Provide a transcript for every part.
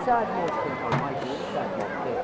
inside more thing on my inside more thing.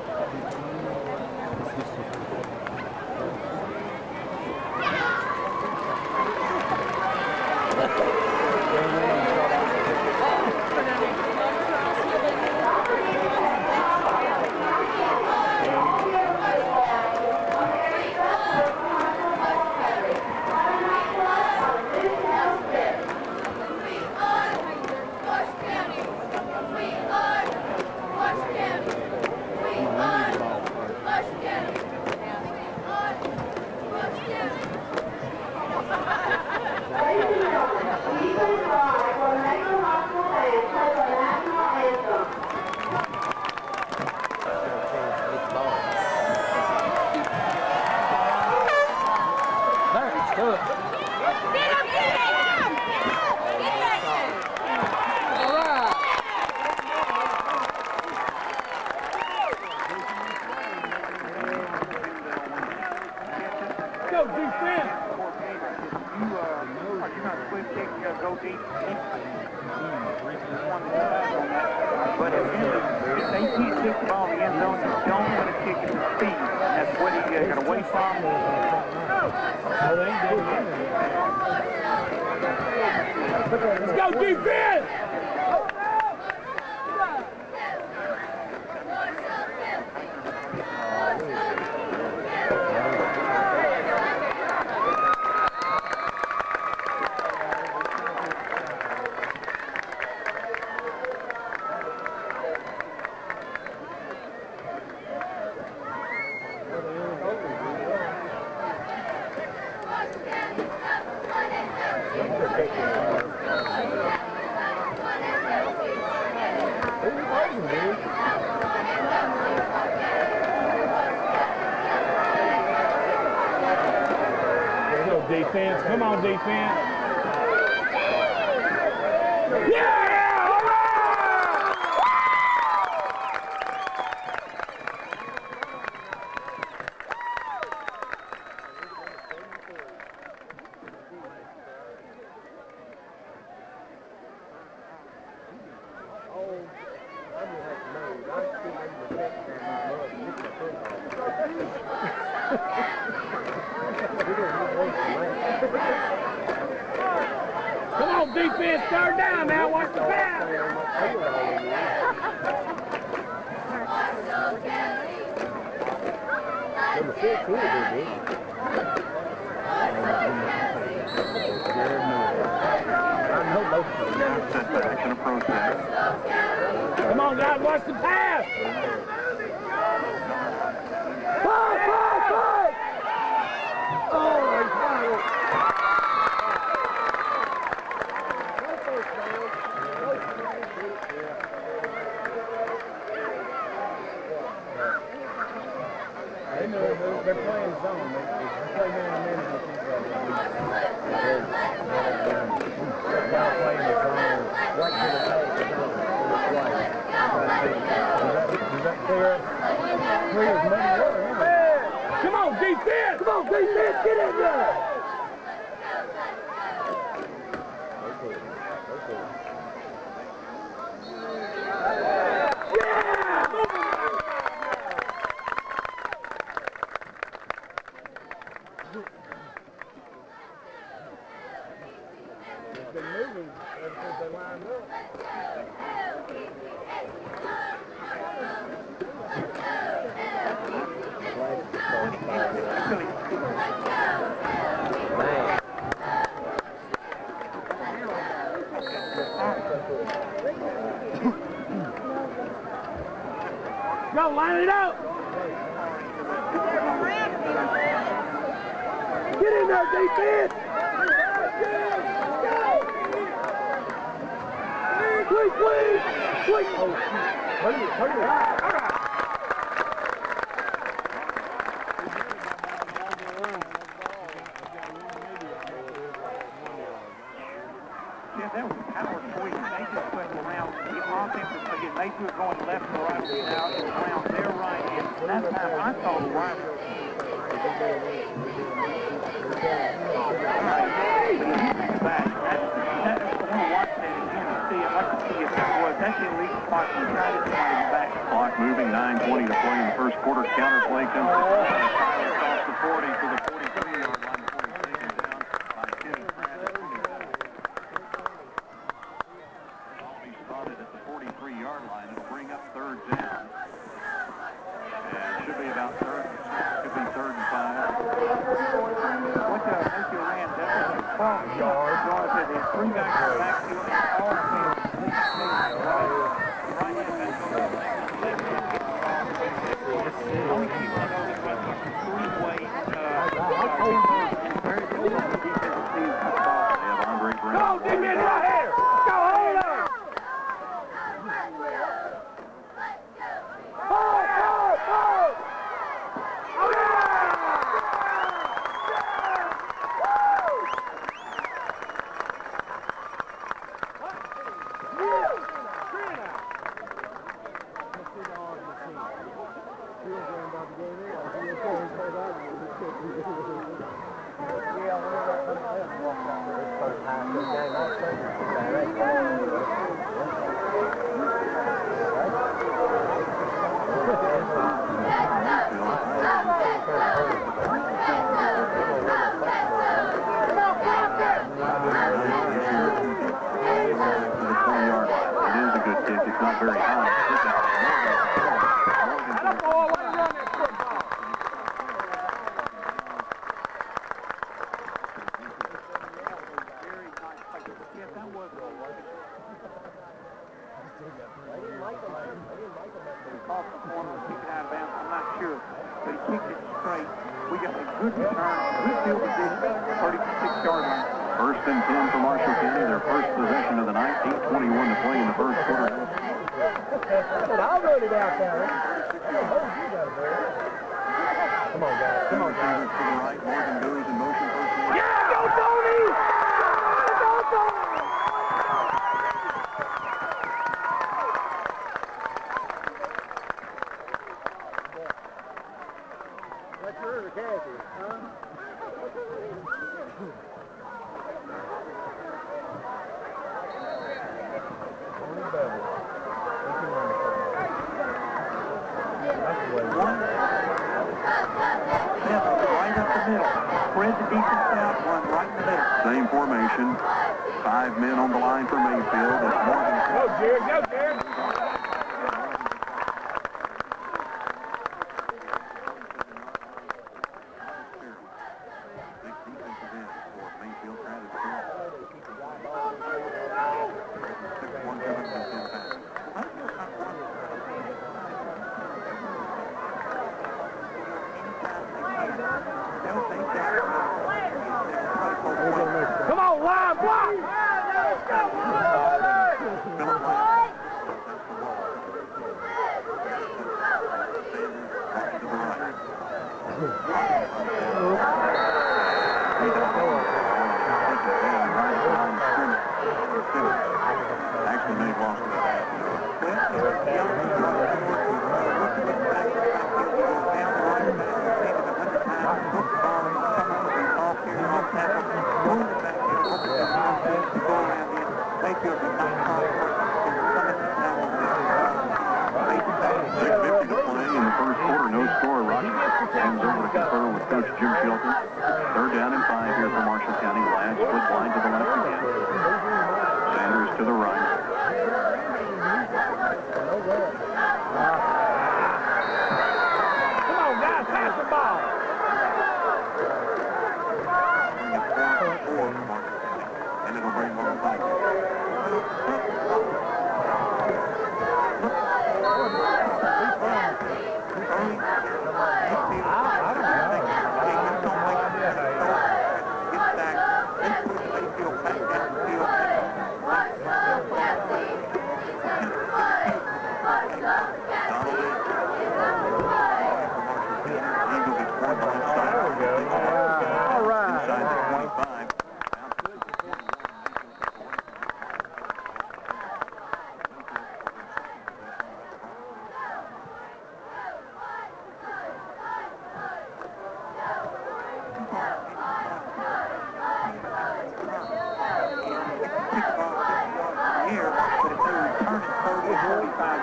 Defense, come on, defense. Yeah! All right! Come on, defense, third down now. Watch the pass. Number 15 will be big. Come on, guys, watch the pass. Five. Oh, he's fired. They're playing zone. They play man to man. They're now playing the zone. Right to the tape. Is that clear? Clear as muddy water. Come on, defense! Come on, defense! Get in there! Go, line it up! Get in there, defense! Please! Oh, hurry. Yeah, that was a power choice. They just went around. The offensive again, Mayfield going left to right now. It's around their right. And that time I saw the right. Back. I want to watch that again and see. I'd like to see if that was. That's the elite spot. We tried it twice. 9:20 to play in the first quarter. Counter play comes to Tyler across the 40 to the 43-yard line before he's taken down by Kenny Pratt at 25. I'll be spotted at the 43-yard line. It'll bring up third down. And it should be about third and 6. Could be third and 5. What Mayfield ran, that was a 12-yard. They had 3 guys in the backfield and all field. Only key one of those was a 3-way very good defensive team football. They have Andre Brown. Go, D-man, right here. Go, hold on. First and 10 for Marshall County, their first possession of the night. 8:21 to play in the first quarter. I'll run it out there. Come on, guys. Come on, guys. To the right, Morgan goes in motion first. Yeah, go, Tony! Go, Tony! That's yours or Kathy, huh? Same formation. 5 men on the line for Mayfield. It's Morgan. Go, Jared. Go, Jared. Next defensive end for Mayfield. Travis Hill. 6'1", 210 pounds. Come on, line block! Actually, they lost it. Hands over to confer with Coach Jim Shelton. Third down and 5 here for Marshall County. Ladd split line to the left again. Sanders to the right. Come on, guys, pass the ball. Bring it 4-4 for Marshall County. And it'll bring one back.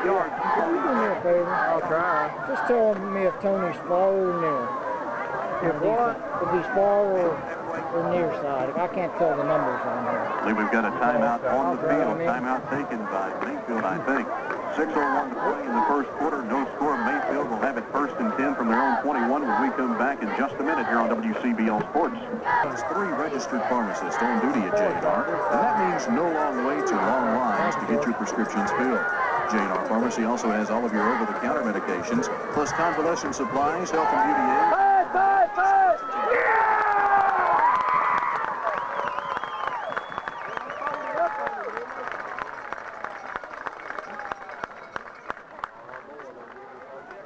yards. Can you do me a favor? I'll try. Just tell me if Tony's far or near. If what? If he's far or near side. I can't tell the numbers on here. I believe we've got a timeout on the field. Timeout taken by Mayfield, I think. 6:01 to play in the first quarter. No score. Mayfield will have it 1st and 10 from their own 21 when we come back in just a minute here on WCBL Sports. There's 3 registered pharmacists on duty at J&R, and that means no long waits or long lines to get your prescriptions filled. J&R Pharmacy also has all of your over-the-counter medications, plus convalescent supplies, health and beauty aids.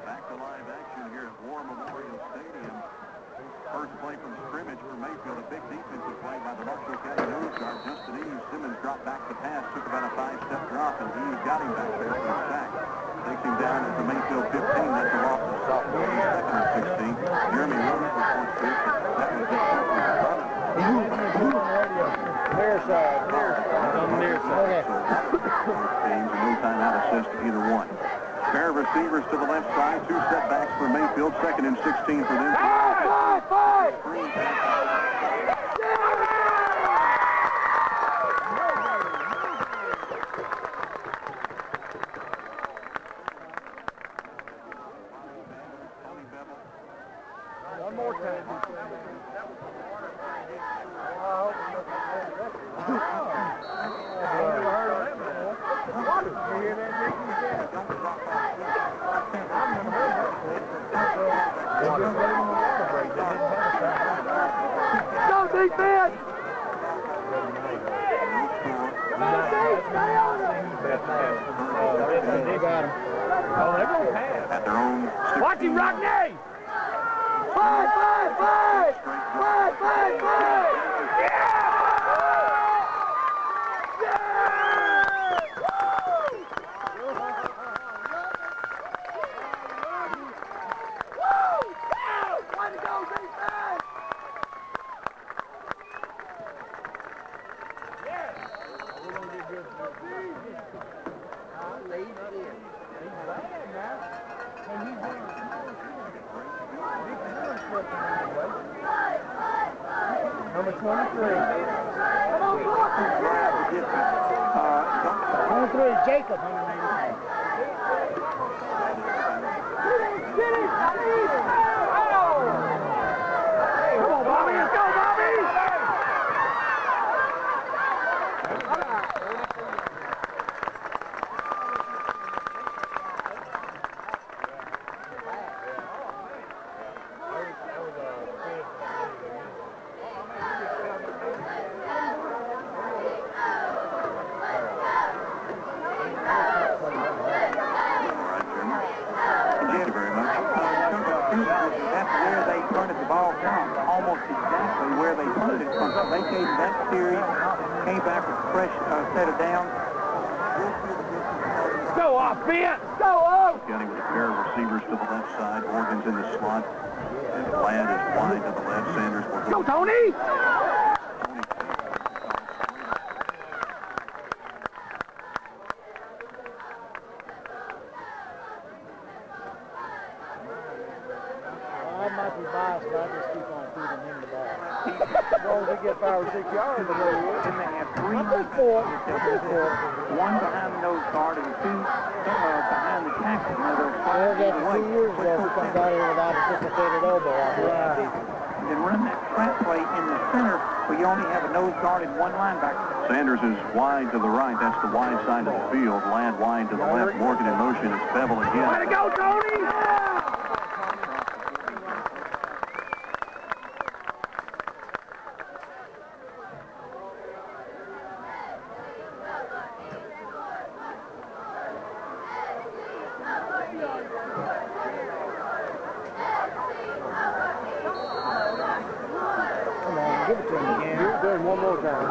Back to live action here at War Memorial Stadium. First play from scrimmage for Mayfield. A big defensive play by the Marshall County nose guard, Justin Eves. Simmons dropped back the pass, took about a 5-step drop, and Eves got him back there for a sack. Takes him down at the Mayfield 15. That's a loss of sophomore. He's 2nd and 16. Jeremy Williams reports this. That was just simply a run. Near side. Okay. Both teams, no timeout assist to either one. Pair of receivers to the left side. 2 setbacks for Mayfield. 2nd and 16 for them. One more time. Go defense! They got him. Oh, they're going to pass. At their own 16. Watch him, Rockney! Fight! Number 23. 23, Jacob. Come on, Bobby, let's go, Bobby! Thank you very much. That's where they punted the ball from, almost exactly where they punted it from. So they gave that series, came back with a fresh set of downs. Go off, Ben! Go off! County with a pair of receivers to the left side. Morgan's in the slot. And Glad is wide to the left. Sanders will Go, Tony! I might be biased, but I just keep on feeding him the ball. As long as they get 5 or 6 yards, they'll go with it. Then they have 3 I'm good for it. I'm good for it. 1 behind the nose guard and 2 behind the tackle. Now they're Well, that's 2 years ago, he comes out here without a dislocated elbow. And then run that trap play in the center where you only have a nose guard and 1 linebacker. Sanders is wide to the right. That's the wide side of the field. Ladd wide to the left. Morgan in motion. It's Bevel again. Way to go, Tony! Come on, give it to him again. Do it one more time.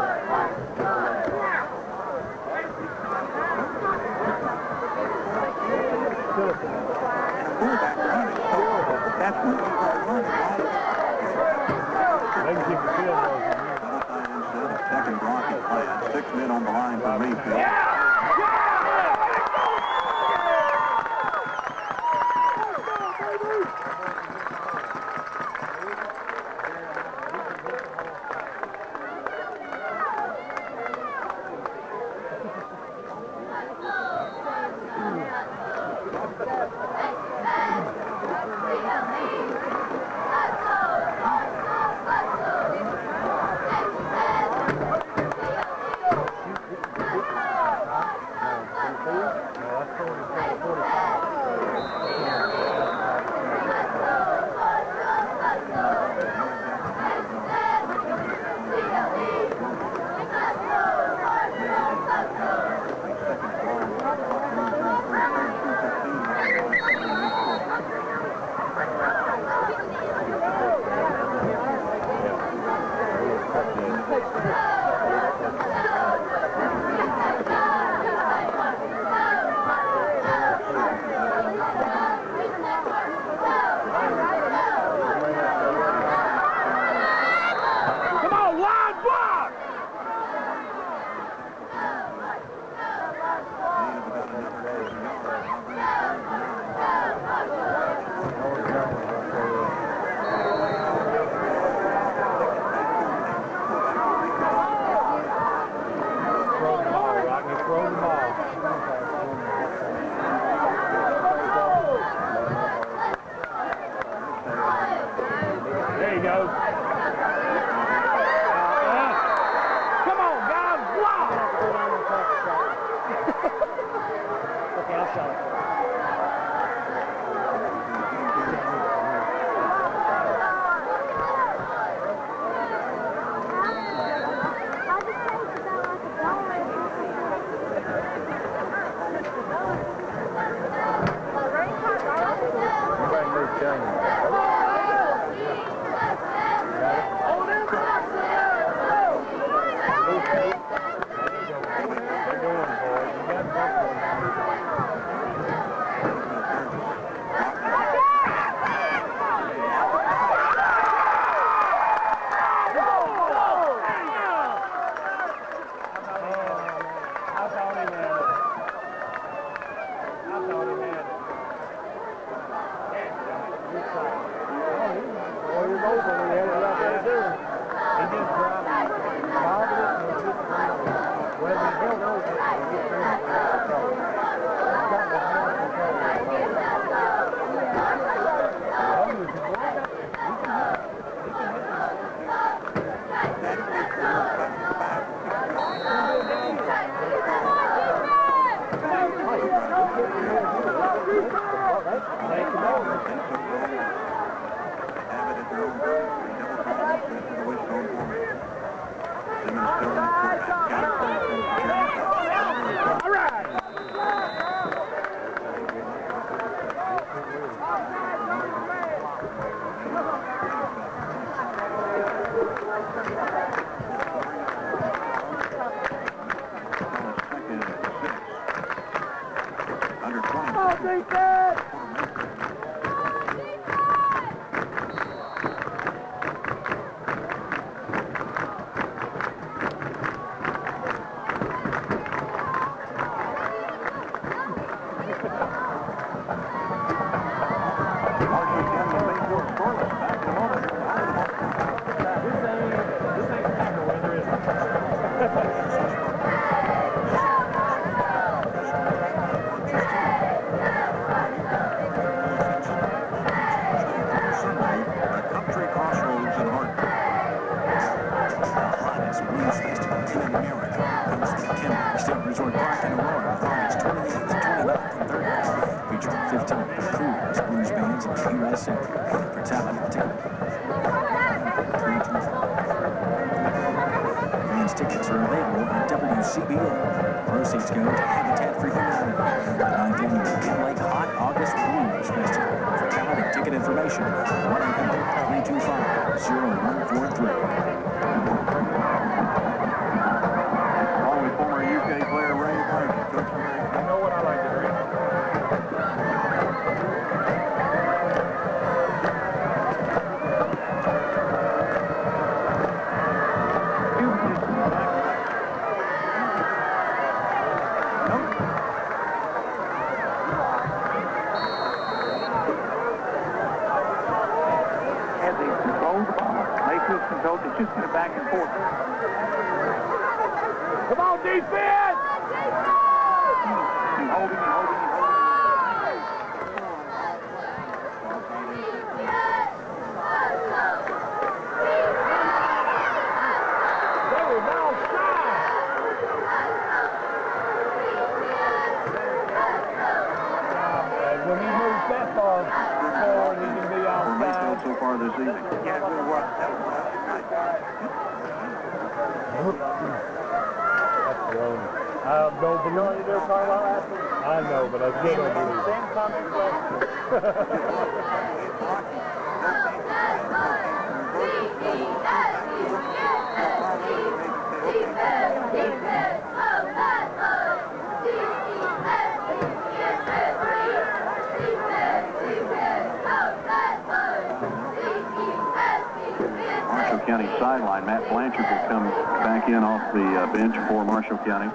Fullback running. So that's when you're going to run it, right? They can keep the field goal. Double tight end set. Second block is Ladd. 6 men on the line for Mayfield. Yeah! Simmons still in the quarterback. Got it from Jerry. All right. Second and 6. Under 20. Resort Park in Aurora, August 28th, 29th, and 30th. Featuring 15 of the coolest blues bands in the USA. For talent and ticket. Fans tickets are available at WCBA. Proceeds go to Habitat for Humanity. The 9th annual Kim Lake Hot August Blues Festival. For talent and ticket information, 1-800-325-0143. It's just kind of back and forth. Come on, defense! And holding. They were now shy. When he moves that far forward, he can be For Mayfield outside. so far this evening. Yeah, it really was. That was I don't believe it. I know, but I still don't believe it. Marshall County sideline. Matt Blanchard will come back in off the bench for Marshall County.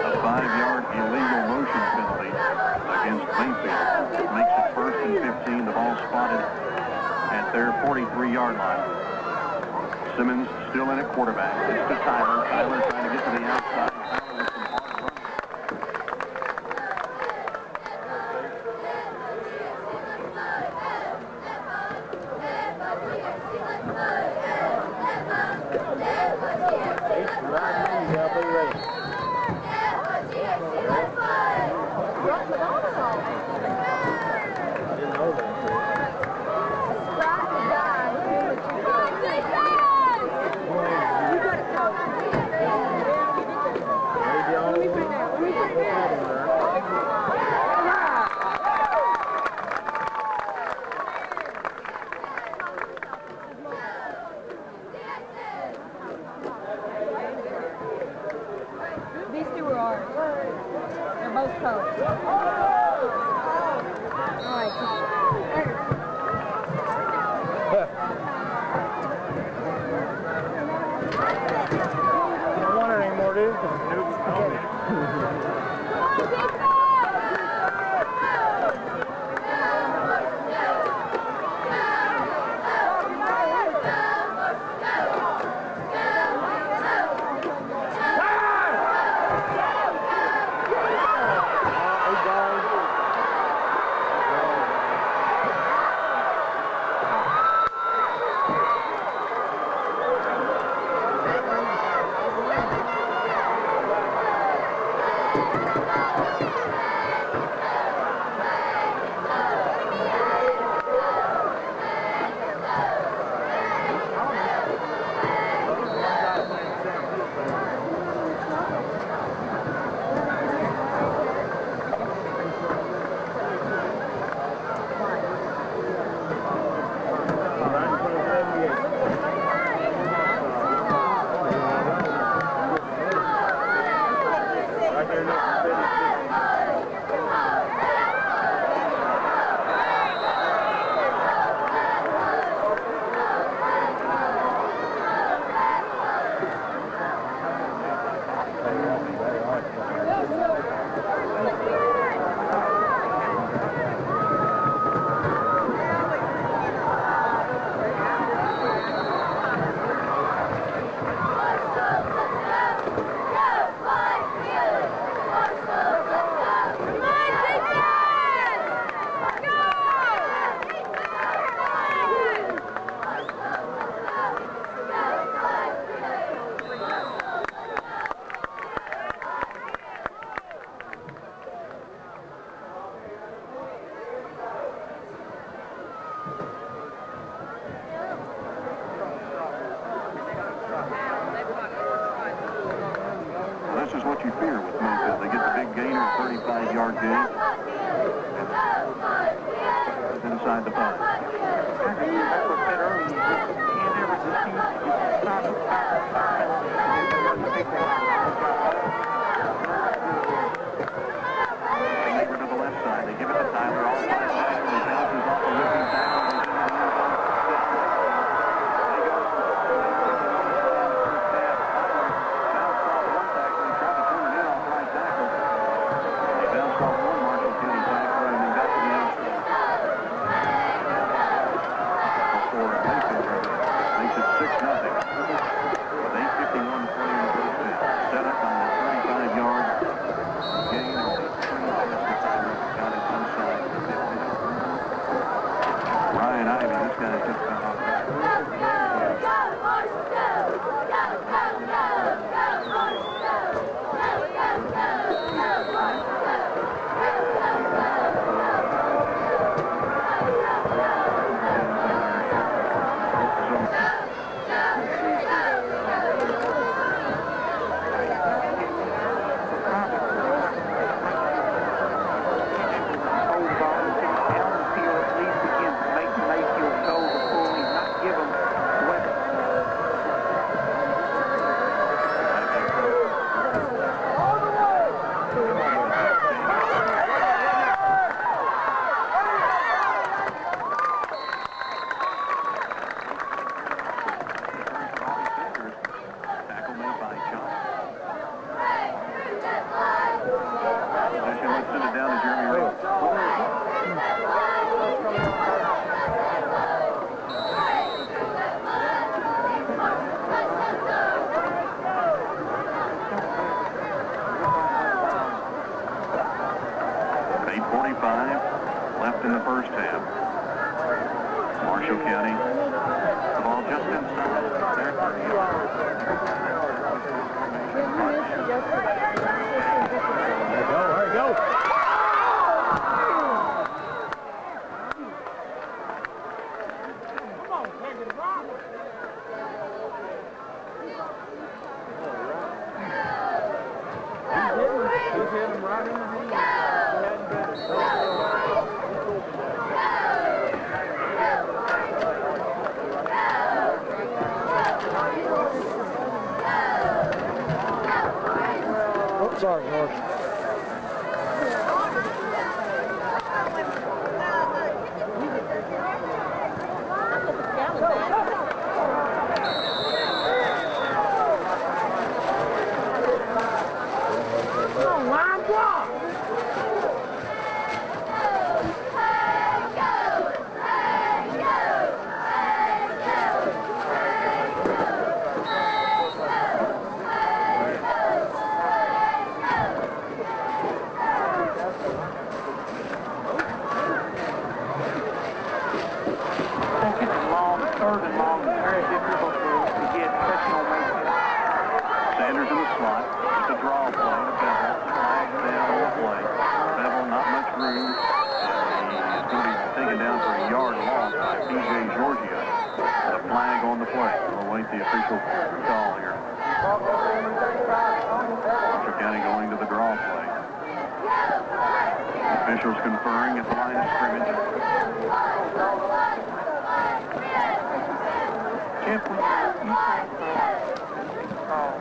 A 5-yard illegal motion penalty against Mayfield. It makes it 1st and 15. The ball spotted at their 43-yard line. Simmons still in at quarterback. It's to Tyler. Tyler trying to get to the outside. Tyler with some hard running. These two are ours. They're both colors. All right. Don't want it anymore, dude. This is what you fear with Mayfield. They get the big gainer, a 35-yard gain. It's inside the 5. That's what I said earlier. You can't ever defeat. Stop. Over to the left side. They give it to Tyler. All 5 Tyler. He bounces off a whipping tackle. Left in the first half. Marshall County, the ball just inside their 30. There you go. Come on, take it, Rob. He's hit him right in the hand. Sorry, Horse. Come on, line block. Officials conferring at the line of scrimmage. Jeff, when you call,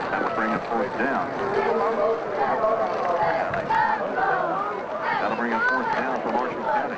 That will bring a fourth down. That'll bring a fourth down for Marshall County.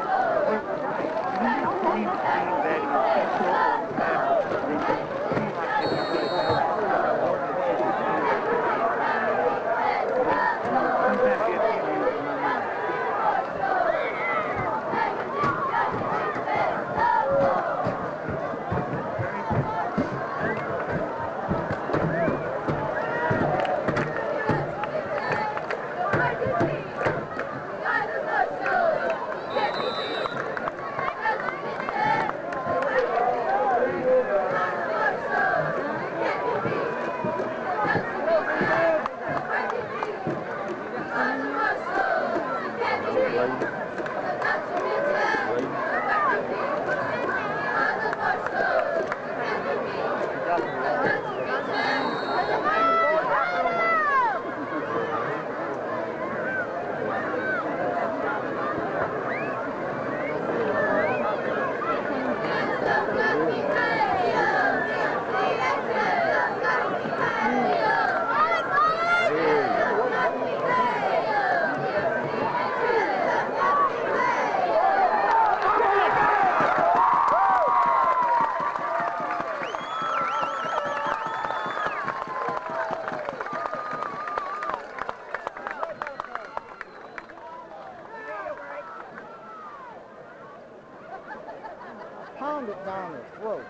Pound it down his throat.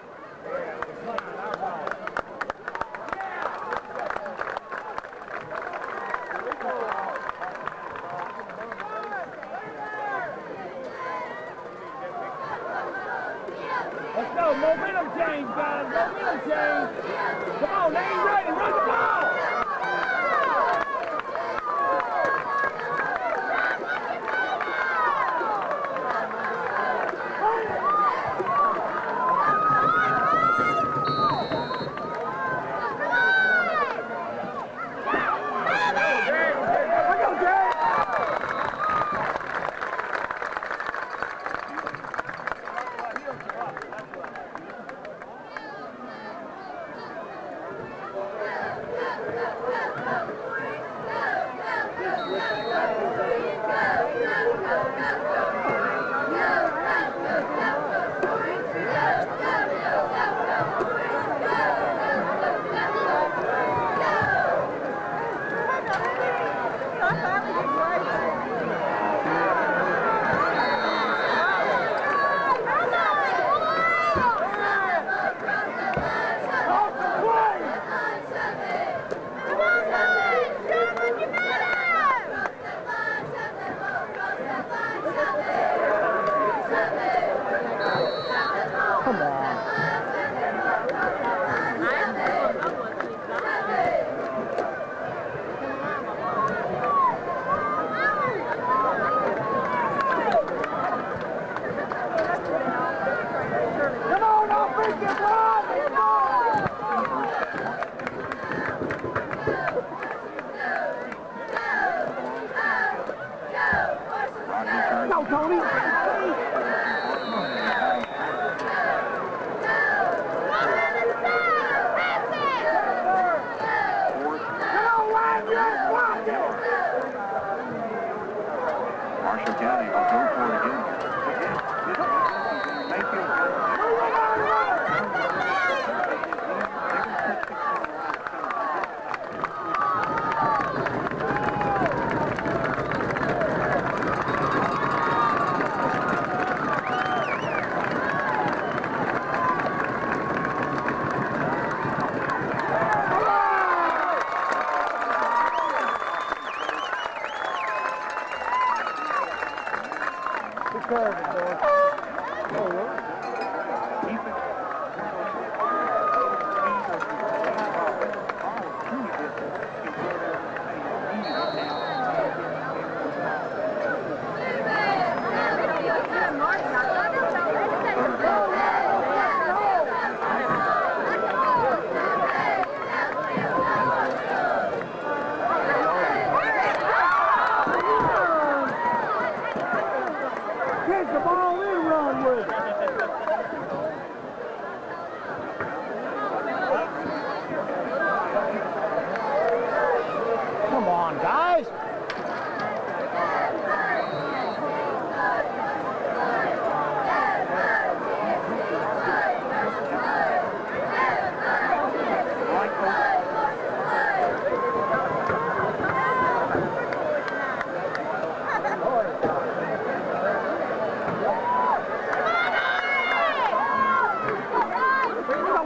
Let's go. Momentum change, guys. Momentum change. Come on, they ain't ready. Run the ball.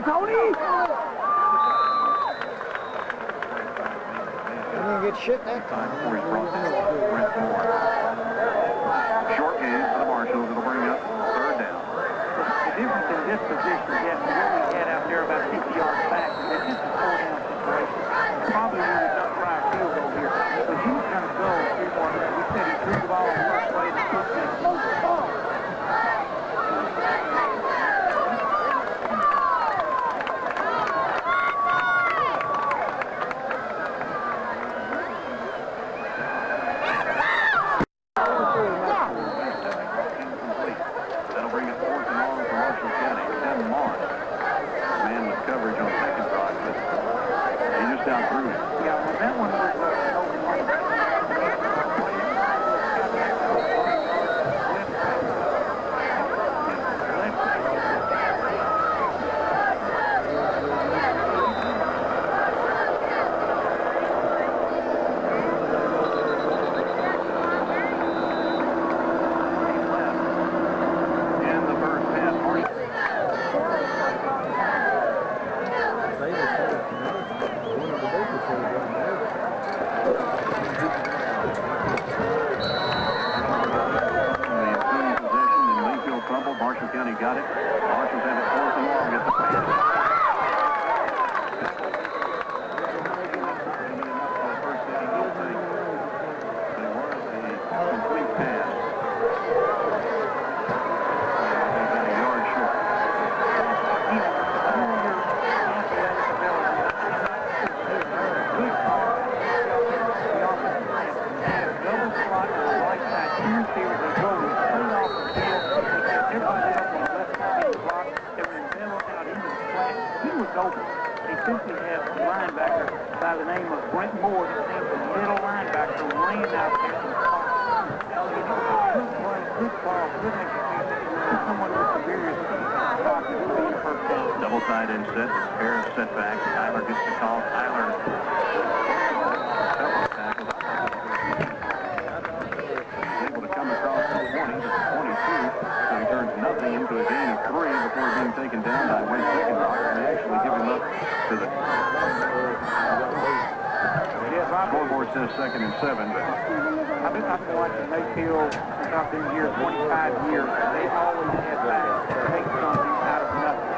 Tony! He didn't get shit that time. Before he brought down Brent Moore. Short gain for the Marshalls. It'll bring up third down. The difference in this position, yes, what we had out there about 50 yards back, is that this is a 4-down situation. Probably would have done try a field goal here. But he was going to go 3 more minutes. We said he threw the ball on the first play and took it. That'll bring it fourth and long for Marshall County. 10 Moss. Man with coverage on second drive, but he just outthrew it. Yeah, well, that one was In the first half, Marshall. Possession and Mayfield fumbled. Marshall County got it. Marshalls have it fourth and long. Gets the pass. First down, no thing. But it was a complete pass. They got a yard short. They simply had a linebacker by the name of Brent Moore that seems a middle linebacker ran out there and caught. Good play, good ball, good execution. Someone with severe pocket would be a first down. Double tight end set. Pair of setbacks. Tyler gets the call. Tyler able to come across the 20 to the 22. So he turns nothing into a gain of 3 before being taken down by West Secondrock. And they actually give him up to the scoreboard says 2nd and 7, but I've been watching Mayfield since I've been here 25 years. They always have that to make something out of nothing.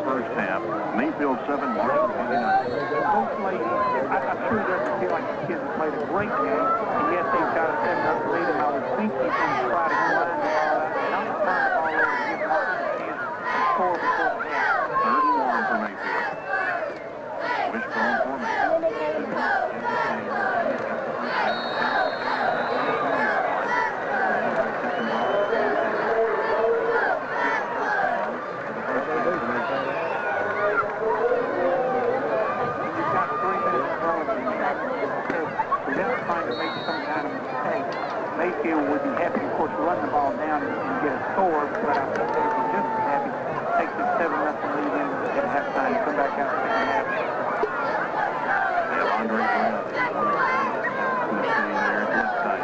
first half. Mayfield 7, Marshall 29. Both ladies, I'm sure it doesn't feel like the kids have played a great game, and yet they've got a 7-0 lead, and I would think he's going to try to grind the ball out and not turn the ball over and give Marshall a chance to score before the half. 3rd and 1 for Mayfield. Wishbone formation. Mayfield would be happy, of course, to run the ball down and get a score, but I think they would be just as happy to take this 7-0 lead in at halftime and come back out in the second half. They have Andre Brown. Who's sitting there at left side.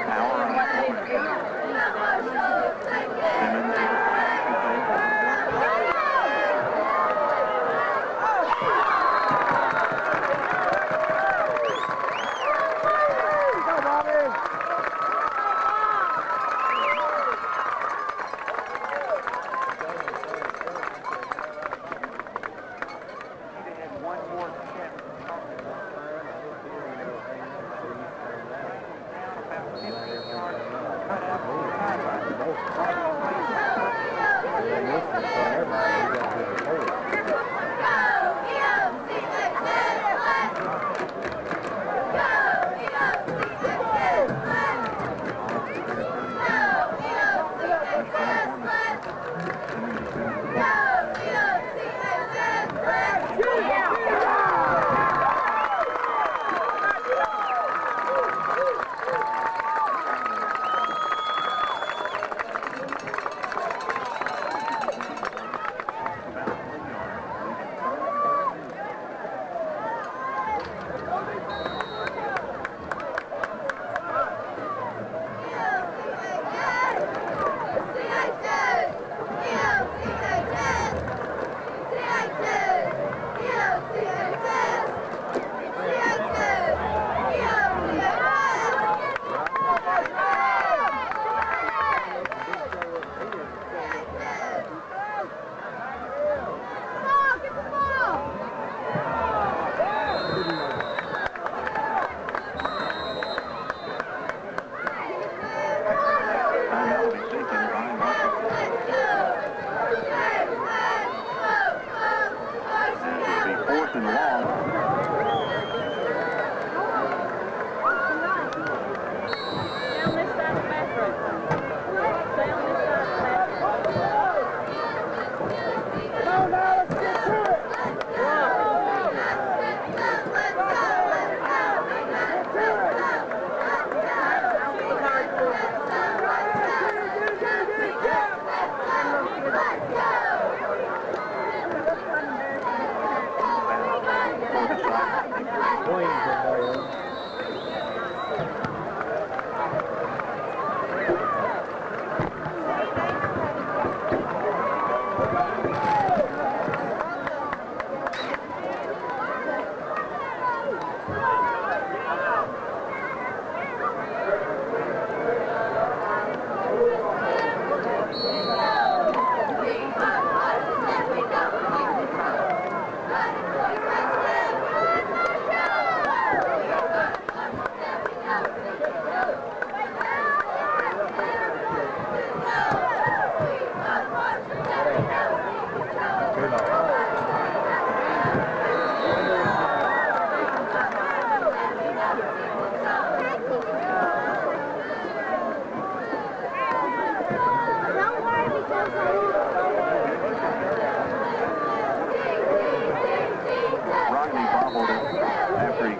Power on the formation. Simmons.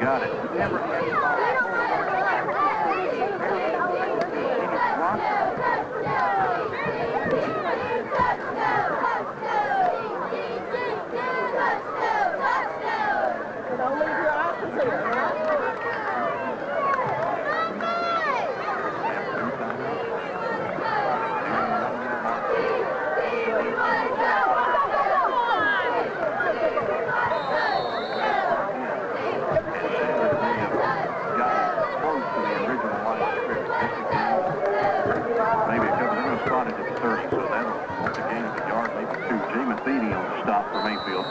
got it. Never had the ball. Don't leave your options here, right? Maybe a couple of them spotted at the 30, so that'll want the gain of a yard, maybe two. Jay Matheny on the stop for Mayfield.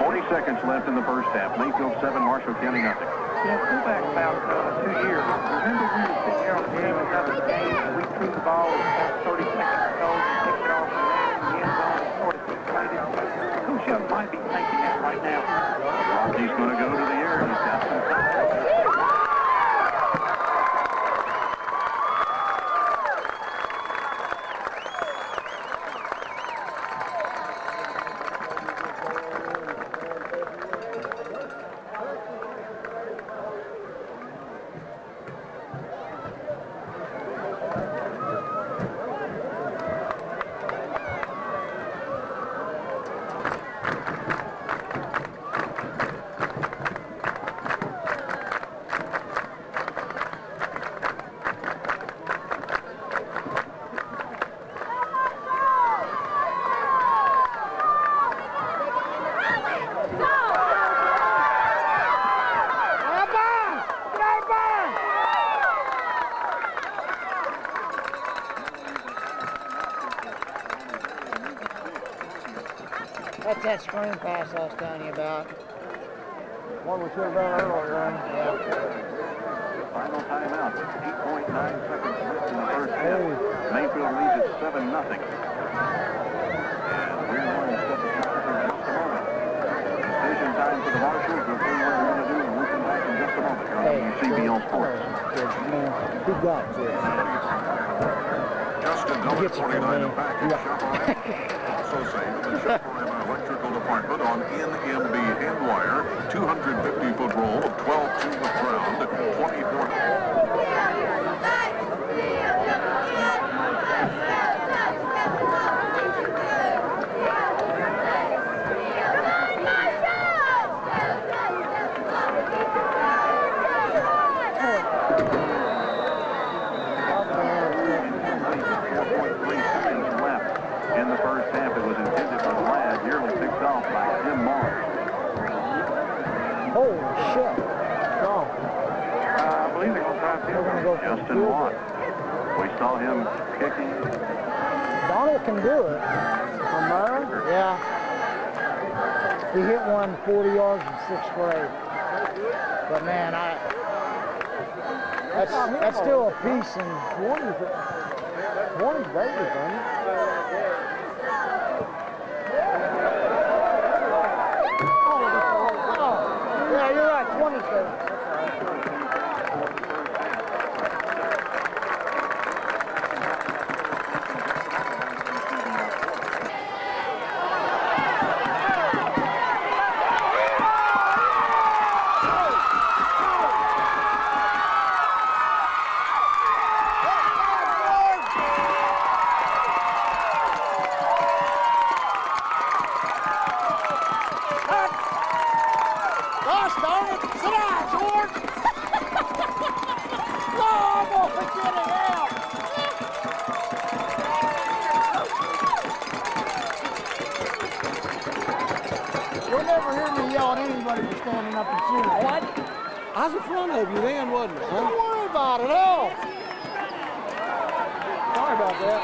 40 seconds left in the first half. Mayfield 7, Marshall County nothing. Yeah, go back about 2 years. Remember we were sitting here on the game, another game, and we threw the ball with about 30 seconds to go and picked it off and ran in the end zone and sort of deflated. Coach Young might be thinking that right now. He's going to go to the air. He's got some time. That's that screen pass I was telling you about. One we should have done earlier. Yeah. Final timeout. 8.9 seconds left in the first half. Mayfield leads it 7-0. And we're going to step aside for just a moment. Decision time for the Marshalls. We'll see what they're going to do, and we'll come back in just a moment here on WCBL Sports. Who got it? Justin Miller, 49 back in Chaparral. Also saying the Chaparral Electrical Department on NMB hand wire, 250-foot roll of 12 tubeless round, 24. In the first half, it was intended for Ladd, nearly picked off by Jim Morris. Holy shit. No. I believe they're going to try to Justin Watt. We saw him kicking. Donald can do it. From there? Yeah. He hit one 40 yards in 6th grade. But man, that's still a piece in 20's Vegas, ain't it? yeah, you're right, 20's Vegas. You'll never hear me yell at anybody for standing up and shooting. What? I was in front of you then, wasn't it? Don't worry about it, hell. Sorry about that.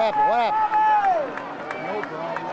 happened? What happened? No problem.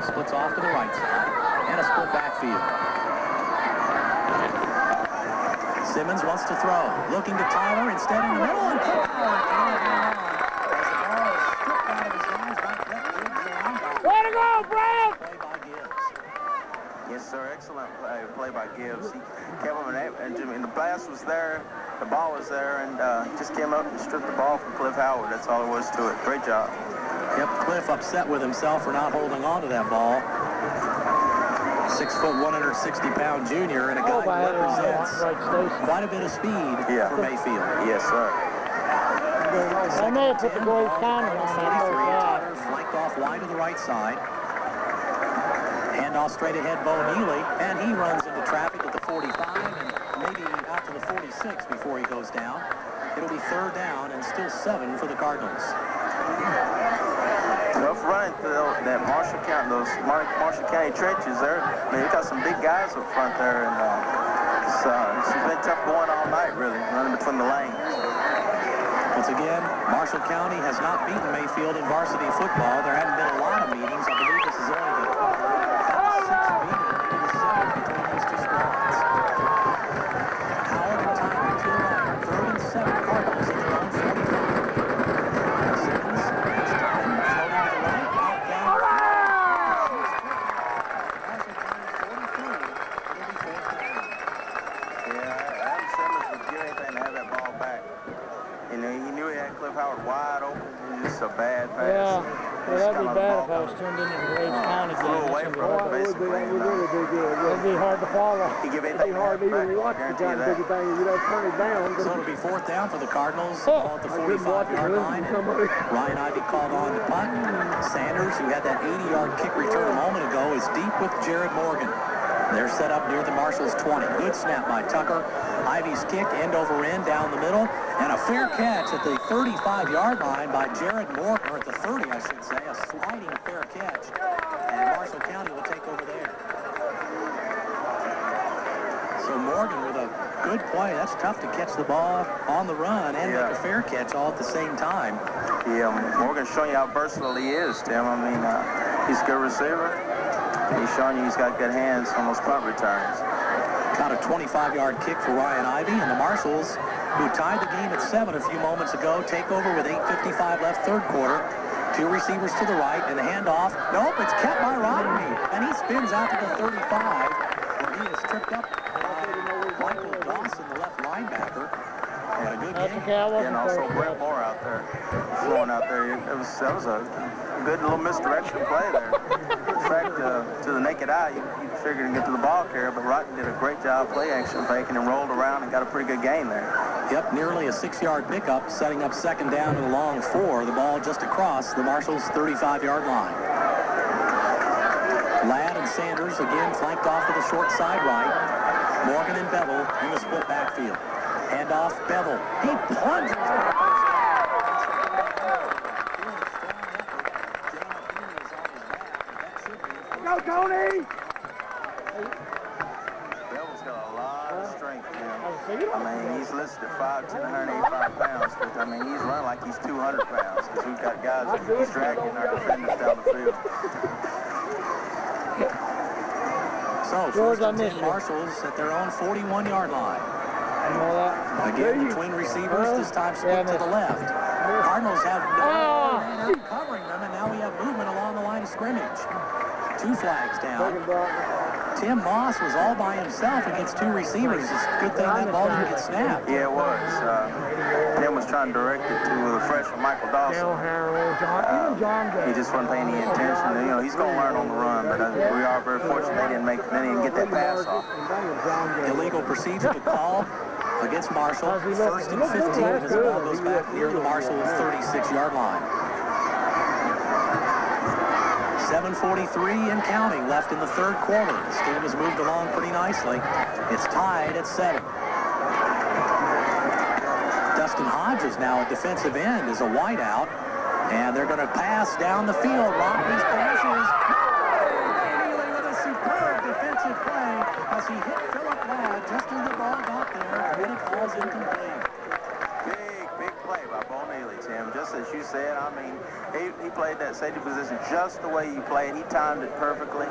Splits off to the right side. And a split backfield. Simmons wants to throw. Looking to Tyler. Instead in the middle. And as the ball is stripped out of his hands by Brett Riggs. play by Gibbs. He came up and the blast was there, the ball was there, and he just came up and stripped the ball from Cliff Howard. That's all there was to it. Great job. Yep, Cliff upset with himself for not holding on to that ball. 6 foot, 160-pound junior, and a guy who represents quite a bit of speed for Mayfield. Yes, sir. I may have put the Graves County on that first half. Flanked off wide to the right side. Handoff straight ahead, Bo Neely, and he runs into traffic at the 45 and maybe out to the 46 before he goes down. It'll be 3rd down and still 7 for the Cardinals. Tough running through that Marshall County, those Marshall County trenches there. I mean, you got some big guys up front there, and it's been tough going all night, really, running between the lanes. Once again, Marshall County has not beaten Mayfield in varsity football. There hadn't been a lot of meetings. I believe this is only the 6th meeting, maybe the 7th between these two squads. Howard and Tyler to the line. 3rd and 7 Cardinals at their own 45. Simmons, this time, floating to the right, out down. Marshall County 43. It'll be 4th down. Yeah, Adam Simmons would give anything to have that ball back. You know, he knew he had Cliff Howard wide open. It was just a bad pass. Yeah, that'd be bad if I was turned into the Graves County game. Flew away from him, basically. It would really be good. It'd be hard to follow. He give It'd anything be hard to back. even watch the Guarantee kind you of big that. thing. You know, turn it down. So it'll be 4th down for the Cardinals. Ball at the 45-yard line. Ryan Ivey called on to punt. Sanders, who had that 80-yard kick return a moment ago, is deep with Jared Morgan. They're set up near the Marshals 20. Good snap by Tucker. Ivey's kick, end over end, down the middle. And a fair catch at the 35-yard line by Jared Morgan, or at the 30, I should say. A sliding fair catch. And Marshall County will take over there. So Morgan with a good play. That's tough to catch the ball on the run and make a fair catch all at the same time. Yeah, Morgan's showing you how versatile he is, Tim. I mean, he's a good receiver. He's showing you he's got good hands on those punt returns. Got a 25-yard kick for Ryan Ivey, and the Marshals, who tied the game at 7 a few moments ago, take over with 8:55 left, 3rd quarter. 2 receivers to the right, and the handoff. Nope, it's kept by Rodney, and he spins out to the 35, where he is tripped up by Michael Dawson, the left linebacker. And a good game. And also Brett Moore out there, throwing out there. That was a good little misdirection play there. In fact, to the naked eye, you figured to get to the ball carrier, but Rotten did a great job play action faking and rolled around and got a pretty good gain there. Yep, nearly a 6-yard pickup, setting up 2nd down and a long 4. The ball just across the Marshals' 35-yard line. Ladd and Sanders again flanked off to the short side right. Morgan and Bevel in the split backfield. Handoff, Bevel. He plunges. Go, Tony! Bevel's got a lot of strength, man. I mean, he's listed at 5'10", 185 pounds, but I mean, he's running like he's 200 pounds because we've got guys that he's dragging our defenders down the field. So, first and 10 Marshals at their own 41-yard line. Again, between receivers, this time split to the left. Cardinals have no covering them, and now we have movement along the line of scrimmage. 2 flags down. Tim Moss was all by himself against 2 receivers. It's a good thing that ball didn't get snapped. Yeah, it was. Tim was trying to direct it to the freshman Michael Dawson. He just wasn't paying any attention. You know, he's going to learn on the run, but we are very fortunate they didn't get that pass off. Illegal procedure to call against Marshall. 1st and 15 as the ball goes back near the Marshall 36-yard line. 7:43 and counting left in the 3rd quarter. This game has moved along pretty nicely. It's tied at 7. Dustin Hodges now at defensive end is a wideout, and they're going to pass down the field. Rodney's passes. Neely with a superb defensive play as he hit Philip Ladd just as the ball got there, and then it falls incomplete. Big play by Bo Neely, Tim. Just as you said, I mean, he played that safety position just the way you play it. He timed it perfectly,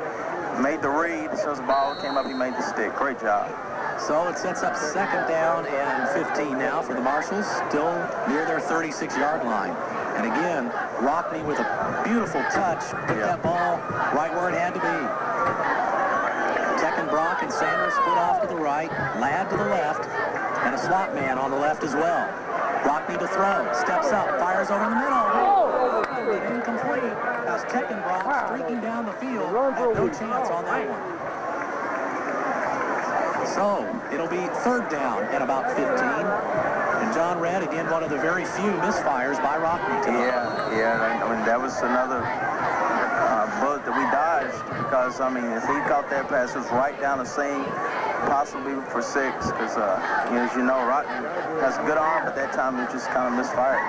made the read. As soon as the ball came up, he made the stick. Great job. So it sets up 2nd down and 15 now for the Marshals, still near their 36-yard line. And again, Rockney with a beautiful touch, put that ball right where it had to be. Chicken Brock and Sanders split off to the right, Ladd to the left, and a slot man on the left as well. Brockney to throw, steps up, fires over the middle. Incomplete as Chicken Brock streaking down the field had no chance on that one. So it'll be third down at about 15. And John Redd, again, one of the very few misfires by Rockney tonight. Yeah. I mean, that was another bullet that we dodged because, I mean, if he caught that pass, it was right down the seam, possibly for 6. Because, as you know, Rockney has a good arm, but that time it just kind of misfired.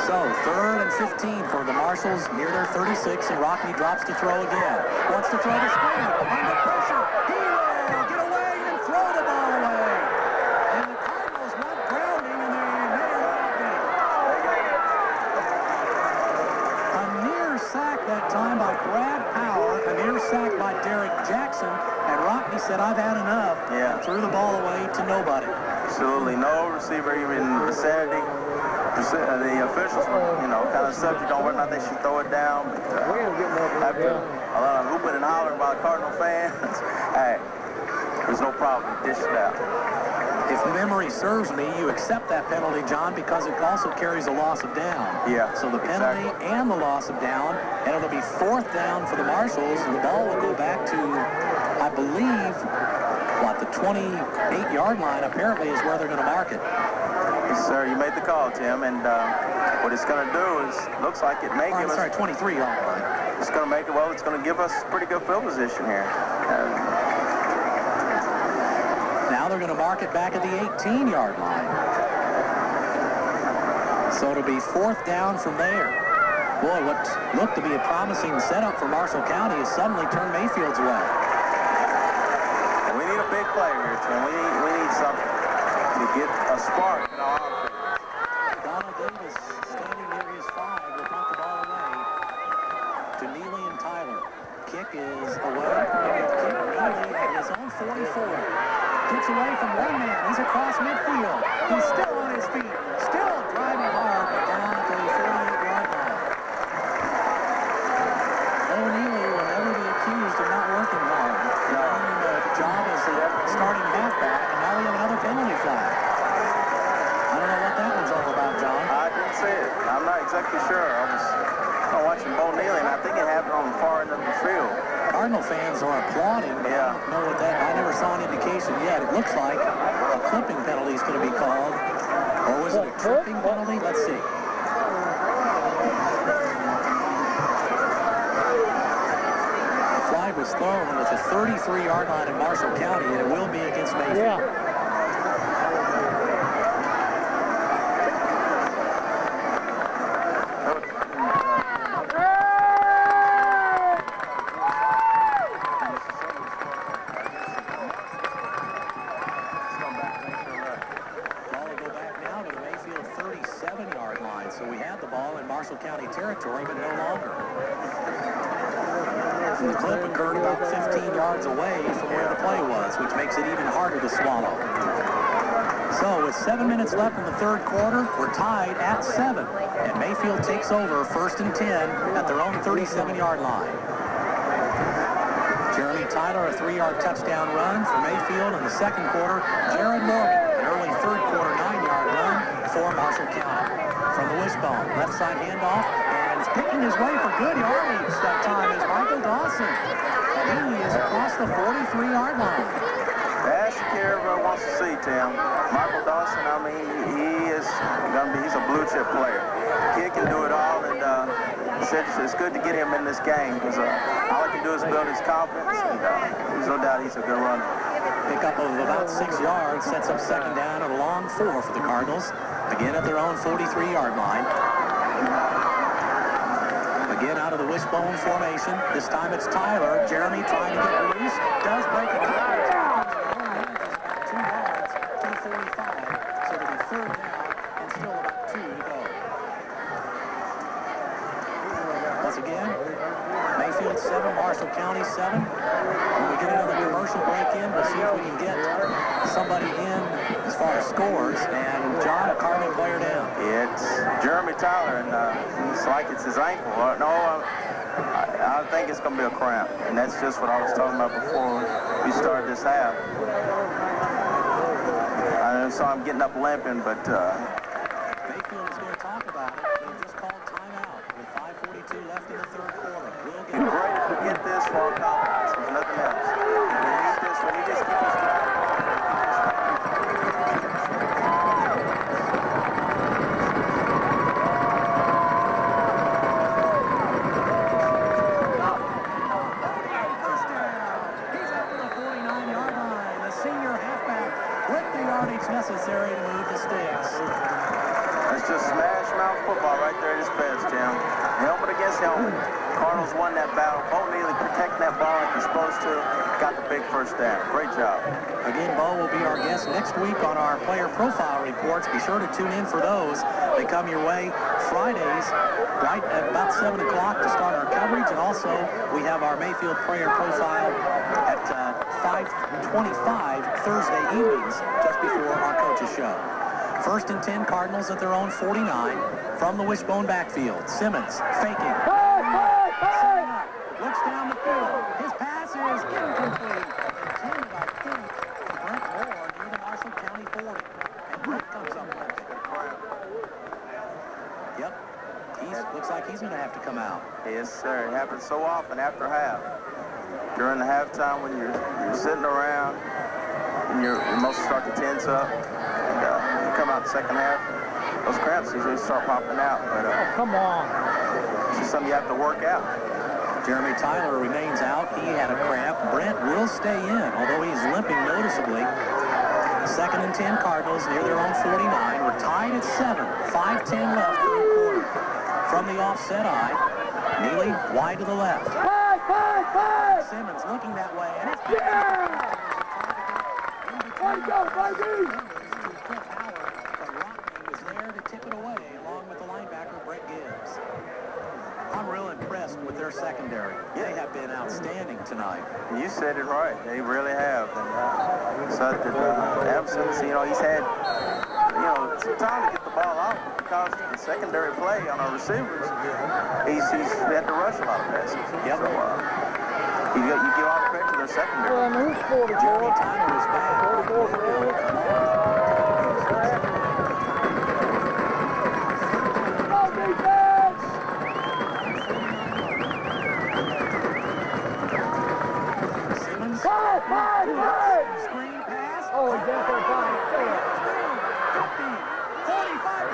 So, third and 15 for the Marshals near their 36, and Rockney drops to throw again. Wants to throw the screen. Under pressure. He will get away and throw the ball away. And the Cardinals want grounding, and they made it happen. A near sack that time by Brad Power, a near sack by Derek Jackson, and Rockney said, I've had enough. Yeah. Threw the ball away to nobody. Absolutely no receiver even in the vicinity. The officials were, kind of subject on whether or not they should throw it down. After a lot of hooping and hollering by the Cardinal fans, hey, there's no problem. Dish it out. If memory serves me, you accept that penalty, John, because it also carries a loss of down. Yeah. So the penalty and the loss of down, and it'll be fourth down for the Marshals, and the ball will go back to, I believe, the 28-yard line apparently is where they're going to mark it. Yes, sir, you made the call, Tim, and what it's going to do is, looks like it may give us... 23-yard line. It's going to make it, it's going to give us pretty good field position here. Now they're going to mark it back at the 18-yard line. So it'll be fourth down from there. Boy, what looked to be a promising setup for Marshall County has suddenly turned Mayfield's way. We need a big play here, Tim. We need something to get a spark in our offense. Donald Davis, standing near his 5, will punt the ball away to Neely and Tyler. Kick is away. Neely at his own 44. Gets away from one man. He's across midfield. He's still on his feet. Still driving hard down at the 48-yard line. Neely will never be accused of not working hard. Job as the starting halfback, and now we have another penalty flag. I don't know what that one's all about, John. I didn't see it. I'm not exactly sure. I was watching Bo Neely, and I think it happened on the far end of the field. Cardinal fans are applauding, but I don't know what that... I never saw an indication yet. It looks like a clipping penalty is going to be called. Or was it a tripping penalty? Let's see. Was thrown at the 33-yard line in Marshall County, and it will be against Mayfield. Yeah. Ball will go back now to the Mayfield 37-yard line. So we had the ball in Marshall County territory, but no longer. The clip occurred about 15 yards away from where the play was, which makes it even harder to swallow. So with 7 minutes left in the third quarter, we're tied at 7. And Mayfield takes over first and 10 at their own 37-yard line. Jeremy Tyler, a 3-yard touchdown run for Mayfield in the second quarter. Jared Morgan, an early third quarter 9-yard run for Marshall County. From the wishbone, left side handoff. Picking his way for good yardage that time is Michael Dawson. And he is across the 43-yard line. That's what everybody wants to see, Tim. Michael Dawson, I mean, he's a blue chip player. Kid can do it all, and it's good to get him in this game because all he can do is build his confidence, and there's no doubt he's a good runner. Pickup of about 6 yards sets up second down at a long 4 for the Cardinals. Again at their own 43-yard line. Again out of the wishbone formation. This time it's Tyler. Jeremy trying to get loose. Does break a couple of tackles. Only manages about 2 yards, 2:45. So it'll be third down and still about 2 to go. Once again, Mayfield 7, Marshall County 7. When we get another commercial break in, we'll see if we can get somebody in as far as scores. And John, a Cardinal player down. It's Jeremy Tyler, and it's like it's his ankle. No, I think it's going to be a cramp, and that's just what I was talking about before we started this half. I saw him getting up limping, but... Mayfield is going to talk about it. They've just called timeout with 5:42 left in the third quarter. We'll get great if we get this for our confidence, if nothing else. We need this. We need this to keep us back. Necessary to move the sticks. That's just smash mouth football right there at its best, Jim. Helmet against helmet. Cardinals won that battle. Bo Neely protecting that ball like he's supposed to. Got the big first down. Great job. Again, Bo will be our guest next week on our player profile reports. Be sure to tune in for those. They come your way Fridays right at about 7 o'clock to start our coverage. And also, we have our Mayfield player profile at 5:25 Thursday evenings, just before our coaches show. First and 10, Cardinals at their own 49 from the wishbone backfield. Simmons faking. Looks down the field. His pass is incomplete. Intended, I think, to Brent Moore near the Marshall County 40. And Brent comes up with it. Yep. Looks like he's going to have to come out. Yes, sir. It happens so often after half. During the halftime when you're sitting around and your muscles start to tense up, and you come out the second half, those cramps usually start popping out. But come on. It's just something you have to work out. Jeremy Tyler remains out. He had a cramp. Brent will stay in, although he's limping noticeably. Second and 10 Cardinals near their own 49. We're tied at 7. 5:10 left third quarter. From the offset eye, Neely wide to the left. Simmons looking that way, and it's Way to go, baby! But Rockney was there to tip it away, along with the linebacker, Brett Gibbs. I'm real impressed with their secondary. They have been outstanding tonight. You said it right. They really have. And so that absence, he's had, some time to get the ball out because the secondary play on our receivers, he's had to rush a lot of passes. Yep. So, you give all the credit to their secondary. Well, who's 44? Jeremy Tyler is back. 44 for Neely. Simmons. Screen pass. Oh, he's out there by himself. 50, 45.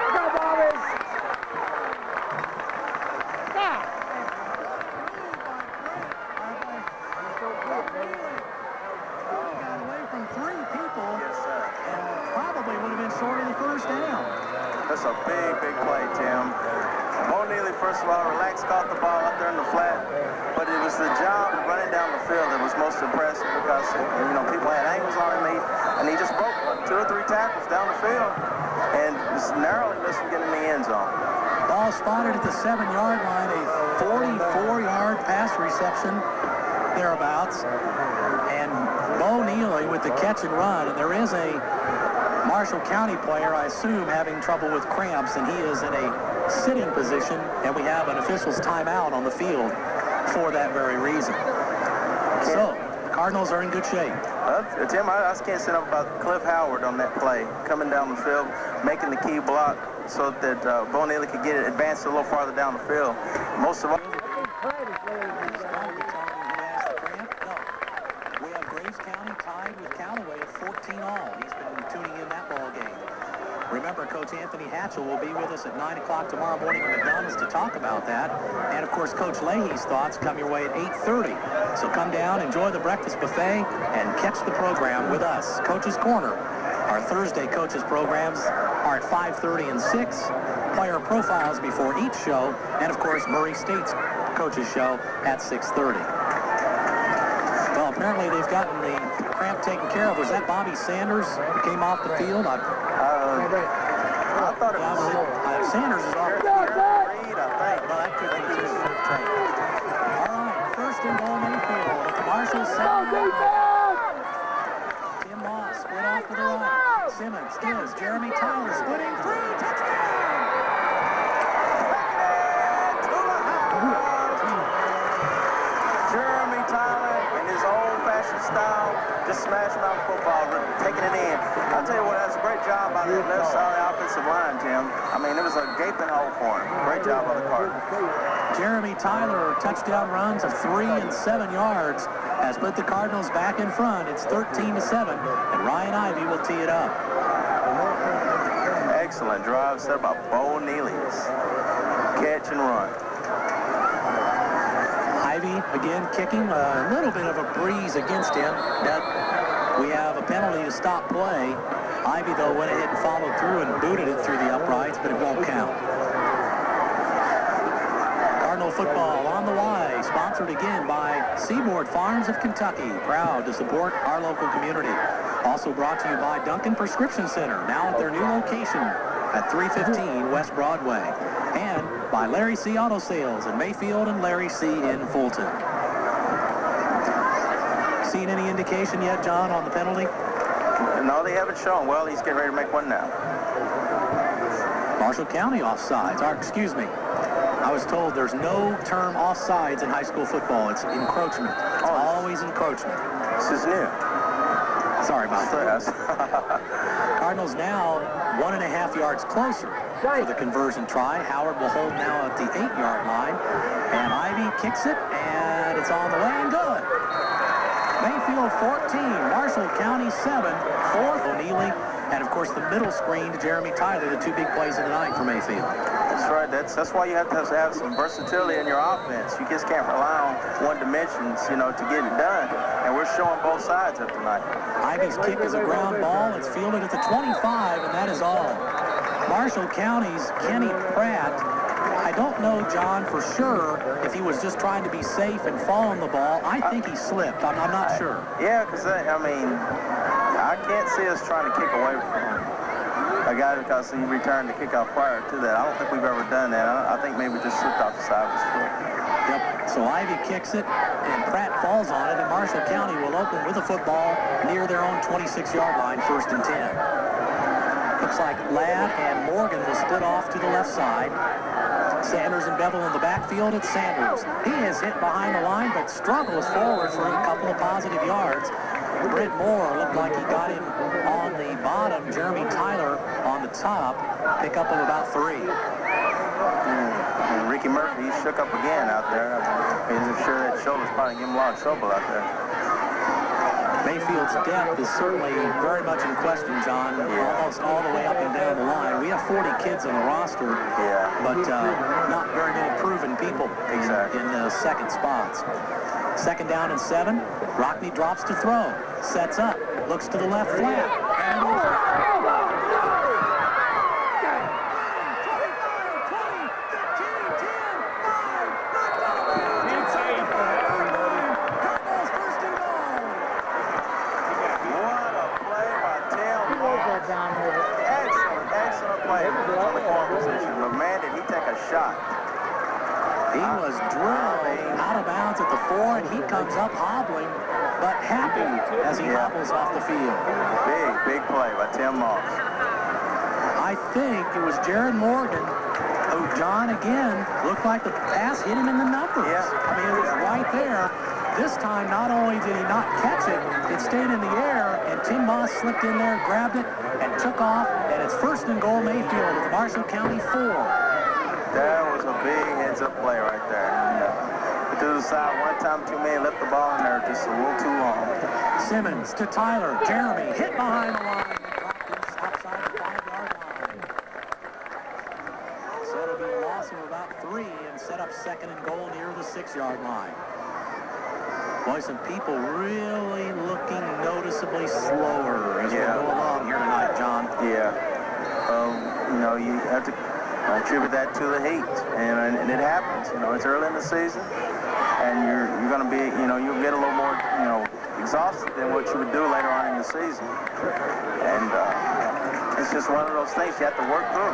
Go, Bobby. Got away from 3 people. Yes, sir. And probably would have been short of the first down. That's a big, big play, Tim. Bo Neely, first of all, relaxed, caught the ball out there in the flat, but it was the job of running down the field that was most impressive because, people had angles on him, and he just broke 2 or 3 tackles down the field and just narrowly missed him getting in the end zone. Ball spotted at the 7-yard line, a 44-yard pass reception thereabouts, and Bo Neely with the catch and run, and there is a Marshall County player, I assume, having trouble with cramps, and he is in a sitting position, and we have an official's timeout on the field for that very reason. So, the Cardinals are in good shape. Tim, I just can't say enough about Cliff Howard on that play, coming down the field, making the key block so that Bo Neely could get it advanced a little farther down the field. Most of all... We have Graves County tied with Callaway at 14-all. He's been tuning in that ball game. Remember, Coach Anthony Hatchell will be with us at 9 o'clock tomorrow morning at McDonald's to talk about that. And, of course, Coach Leahy's thoughts come your way at 8:30. So come down, enjoy the breakfast buffet, and catch the program with us. Coach's Corner. Our Thursday coaches programs are at 5:30 and 6. Player profiles before each show. And, of course, Murray State's coaches show at 6:30. Well, apparently they've gotten the cramp taken care of. Was that Bobby Sanders who came off the field? I thought it was... Sanders is off the field. Reed, I think. Well, that could be too. All right, first and goal Mayfield at the Marshall 7. Tim Moss split off to the right. Simmons gives Jeremy Tyler splitting through. Touchdown! Jeremy Tyler, in his old-fashioned style, just smashing out the football, taking it in. I'll tell you what, that's a great job by the left side of the offensive line, Jim. I mean, it was a gaping hole for him. Great job by the Cardinals. Jeremy Tyler, touchdown runs of 3 and 7 yards, has put the Cardinals back in front. It's 13-7, and Ryan Ivey will tee it up. Excellent drive set by Bo Neely's catch and run. Ivey again kicking, a little bit of a breeze against him. That we have a penalty to stop play. Ivey, though, went ahead and followed through and booted it through the uprights, but it won't count. Cardinal football on the Y, sponsored again by Seaboard Farms of Kentucky, proud to support our local community. Also brought to you by Duncan Prescription Center, now at their new location at 315 West Broadway. And by Larry C. Auto Sales in Mayfield and Larry C. in Fulton. Seen any indication yet, John, on the penalty? No, they haven't shown. Well, he's getting ready to make one now. Marshall County offsides, or excuse me. I was told there's no term offsides in high school football. It's encroachment. It's always encroachment. This is new. Sorry about that. Cardinals now 1.5 yards closer for the conversion try. Howard will hold now at the 8-yard line. And Ivey kicks it, and it's on the way and good. Mayfield 14, Marshall County 7, 4th O'Neilly. And, of course, the middle screen to Jeremy Tyler, the 2 big plays of the night for Mayfield. That's right. That's why you have to have some versatility in your offense. You just can't rely on one dimensions, to get it done. And we're showing both sides of tonight. Ivey's kick is a ground ball. It's fielded at the 25, and that is all. Marshall County's Kenny Pratt, I don't know, John, for sure if he was just trying to be safe and fall on the ball. I think he slipped. I'm not sure. Yeah, because, I can't see us trying to kick away from a guy because he returned the kickoff prior to that. I don't think we've ever done that. I think maybe we just slipped off the side of his foot. Yep, so Ivey kicks it, and Pratt falls on it, and Marshall County will open with the football near their own 26-yard line, 1st and 10. Looks like Ladd and Morgan will split off to the left side. Sanders and Bevel in the backfield. It's Sanders. He is hit behind the line, but struggles forward for a couple of positive yards. Brent Moore looked like he got him on the bottom. Jeremy Tyler on the top. Pickup of about 3. And Ricky Murphy, he shook up again out there. I'm sure that shoulder's probably giving him a lot of trouble out there. Mayfield's depth is certainly very much in question, John. Almost all the way up and down the line. We have 40 kids on the roster, but not very many proven people in second spots. 2nd down and 7. Rockney drops to throw. Sets up. Looks to the left flat. And Excellent play on the corner position. But man, did he take a shot. He was drilled out of bounds at the 4, and he comes up hobbling, but happy as he hobbles off the field. Big play by Tim Moss. I think it was Jared Morgan who, John, again, looked like the pass hit him in the numbers. I mean, it was right there. This time, not only did he not catch it, it stayed in the air, and Tim Moss slipped in there, grabbed it, and took off, and it's 1st and goal Mayfield at the Marshall County 4. That was a big heads-up play right there. To the side one time too many, left the ball in there just a little too long. Simmons to Tyler. Jeremy hit behind the line and dropped this outside the 5-yard line. So it'll be a loss of about 3 and set up 2nd and goal near the 6-yard line. Boy, some people really looking noticeably slower as we go along here tonight, John. Yeah. You have to attribute that to the heat, and it happens. It's early in the season, and you're going to be, you'll get a little more, exhausted than what you would do later on in the season. And it's just one of those things you have to work through.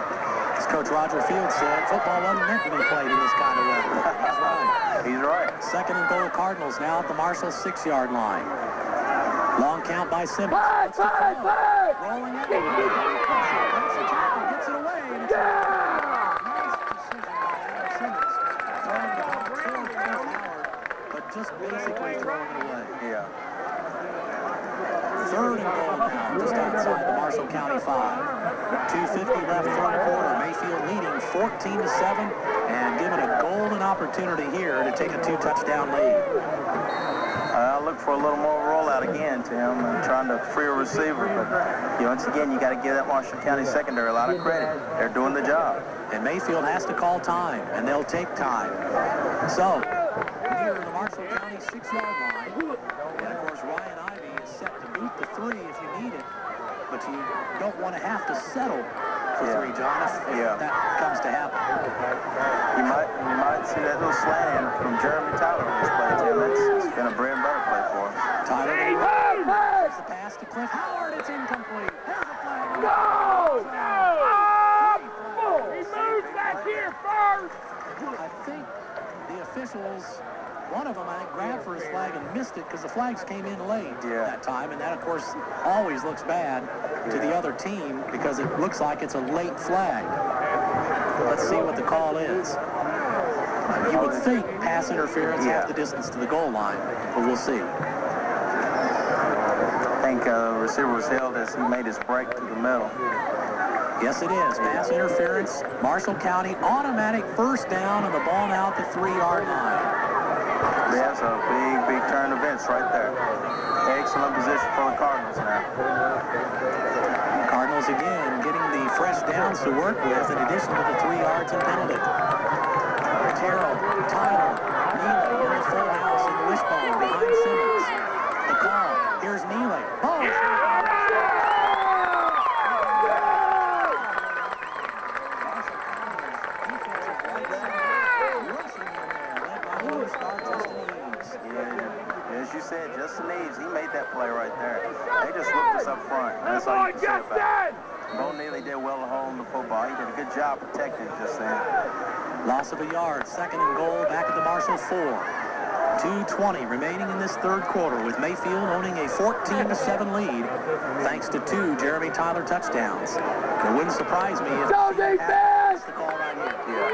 As Coach Roger Field said, football wasn't meant to be played in this kind of weather. He's right. He's right. 2nd and goal Cardinals now at the Marshall 6-yard line. Long count by Simmons. Five! Rolling in. Gets it away. And it's nice decision by Adam Simmons. Throwing the ball toward Howard, but just basically throwing it away. Yeah. Third and goal now, just outside the Marshall County 5. 2:50 left third quarter. Mayfield leading 14-7 and given a golden opportunity here to take a 2-touchdown lead. I look for a little more rollout again, Tim, trying to free a receiver. But once again, you got to give that Marshall County secondary a lot of credit. They're doing the job. And Mayfield has to call time, and they'll take time. So, near the Marshall County 6-yard line, and of course Ryan Ivy is set to boot the 3 if you need it, but you don't want to have to settle for 3, John, if that comes to happen. You might see that little slant in from Jeremy Tyler on this play, Tim. It's been a bread and butter play for him. Tyler, there's the pass to Cliff Howard. It's incomplete. There's a flag. No! He moves back here first! I think the officials, one of them, I think, grabbed for his flag and missed it because the flags came in late that time. And that, of course, always looks bad to the other team because it looks like it's a late flag. Let's see what the call is. You would think pass interference half the distance to the goal line, but we'll see. I think the receiver was held as he made his break to the middle. Yes, it is. Pass interference. Marshall County automatic first down and the ball now at the 3-yard line. There's a big turn of events right there. Excellent position for the Cardinals now. Cardinals again getting the fresh downs to work with in addition to the 3 yards and penalty. Terrell, Tyler, Neely in the full house in the wishbone behind Simmons. The call. Here's Neely. Oh! As you said, Justin Eves, he made that play right there. They just looked us up front. That's all you can say about it. Bo Neely did well to hold the football. He did a good job protecting just then. Loss of a yard, second and goal, back at the Marshall 4. 2:20 remaining in this third quarter with Mayfield owning a 14-7 lead thanks to 2 Jeremy Tyler touchdowns. It wouldn't surprise me if Go defense! the call right here.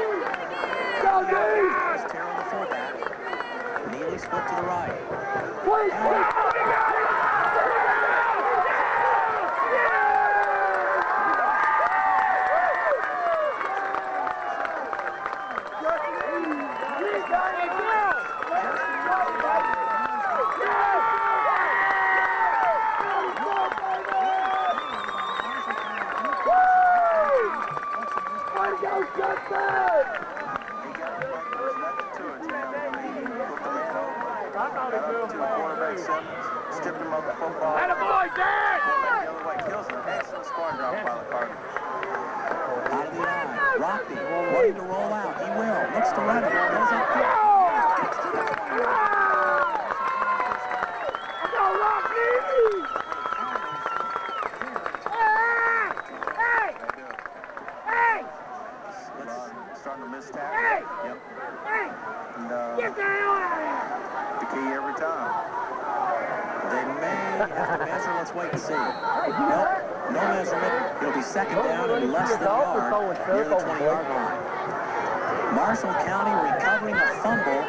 Go defense! Terrell the fullback. Neely split to the right. Please, Stripped him of the football. Atta boy, Dad! The other way kills an excellent scoring drive by the Cardinals. Out of the eye. Rocky wanting to roll out. He will. Looks to run it. Goes up. Go, Rocky! Hey! Starting to miss tackle. Hey! Yep. Hey! And, Get the hell out of here! the key every time. They may have to measure. Let's wait and see. Nope. No measurement. It'll be second down and less than a yard near the 20-yard line. Marshall County recovering a fumble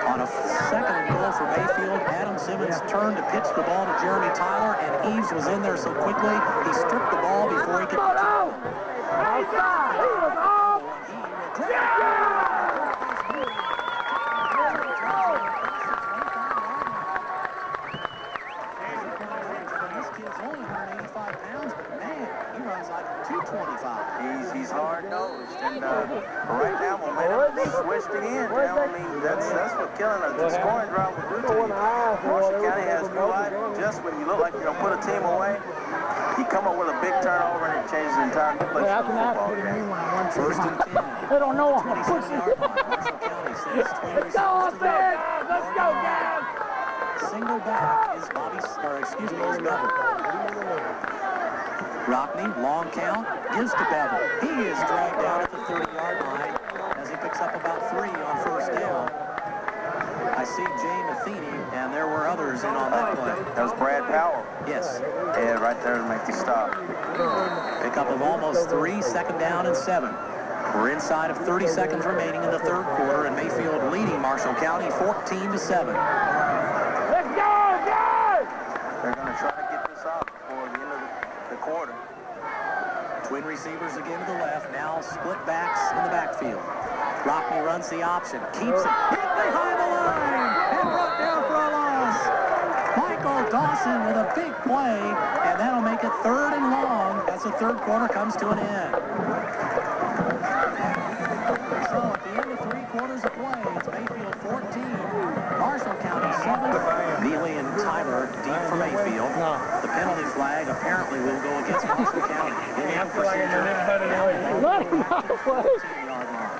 on a second and goal for Mayfield. Adam Simmons turned to pitch the ball to Jeremy Tyler, and Eves was in there so quickly he stripped the ball before he could. Outside! He was off! This kid's only 185 pounds, but man, he runs like 225. He's hard-nosed, and right now momentum switched again. I mean, that's what killing the scoring drive will do to you. Marshall County has new life. Just when you look like you're gonna put a team away, you come up with a big turnover and it changes the entire complexion of the football game. First and 10. They don't know I'm pushing. 27-yard line. Marshall County sends 20 Let's go, offense! Let's go, guys! Single back is is Bevel. Rockney, long count, gives to Bevel. He is dragged down at the 30-yard line as he picks up about 3 on first down. I I see Jay Matheny, and there were others in on that play. That was Brad Powell. Yes. Yeah, right there to make the stop. Pickup of almost 3, 2nd down and 7. We're inside of 30 seconds remaining in the third quarter, and Mayfield leading Marshall County 14-7. Let's go, guys! They're going to try to get this out before the end of the quarter. Twin receivers again to the left, now split backs in the backfield. Rockney runs the option, keeps it, hit behind the line, and brought down for a loss. Michael Dawson with a big play, and that'll make it 3rd and long as the third quarter comes to an end. So at the end of 3 quarters of play, it's Mayfield 14, Marshall County 7. Neely and Tyler deep for Mayfield. The penalty flag apparently will go against Marshall County. I feel like I know everybody Let him out of play. 14-yard line.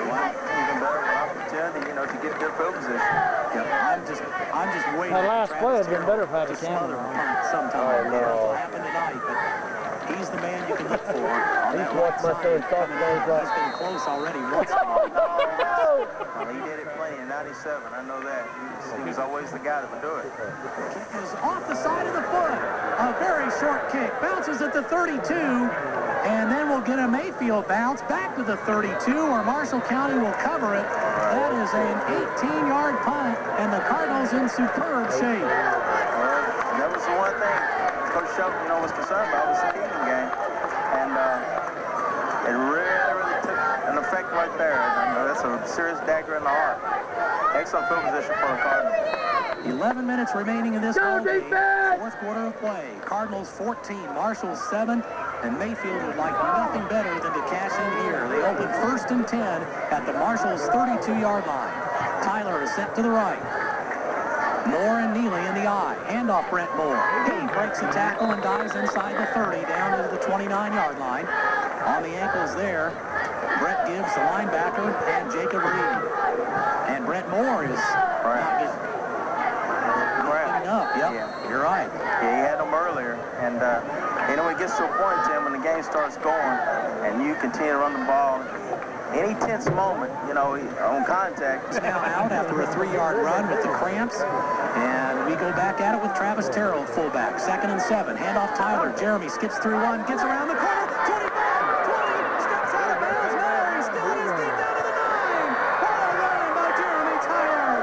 Well, even better opportunity, you know, to get their field position. Yeah, I'm just waiting. That last play would have been better if I had a to camera smother on. a punt sometime. Oh, no. It'll happen tonight, but he's the man you can look for. On He's that watched my right son side, talk about it. he's been close already once. Well, he did it plenty in 97. I know that. He was always the guy that would do it. Kick is off the side of the foot. A very short kick. Bounces at the 32. And then we'll get a Mayfield bounce back to the 32, where Marshall County will cover it. That is an 18-yard punt, and the Cardinals in superb shape. Well, that was the one thing Coach Shelton, you know, was concerned about was the kicking game. And it really took an effect right there. And, that's a serious dagger in the heart. Excellent field position for the Cardinals. 11 minutes remaining in this ball game. Fourth quarter of play. Cardinals 14, Marshall 7, and Mayfield would like nothing better than to cash in here. They open 1st and 10 at the Marshall's 32-yard line. Tyler is sent to the right. Moore and Neely in the eye. Handoff Brent Moore. He breaks the tackle and dives inside the 30 down to the 29-yard line. On the ankles there, Brett Gibbs, the linebacker, and Jacob Reed. And Brent Moore is not getting up. Yep, Yeah. You're right. Yeah, he had them earlier. And, you know, it gets to a point, Tim, when the game starts going and you continue to run the ball, any tense moment, you know, on contact. Now out after a 3-yard run with the cramps. And we go back at it with Travis Terrell at fullback. 2nd and 7. Handoff Tyler. Jeremy skips through one, gets around the corner. 25, 20, steps out of bounds. No, he still is deep down to the 9. What a run by Jeremy Tyler.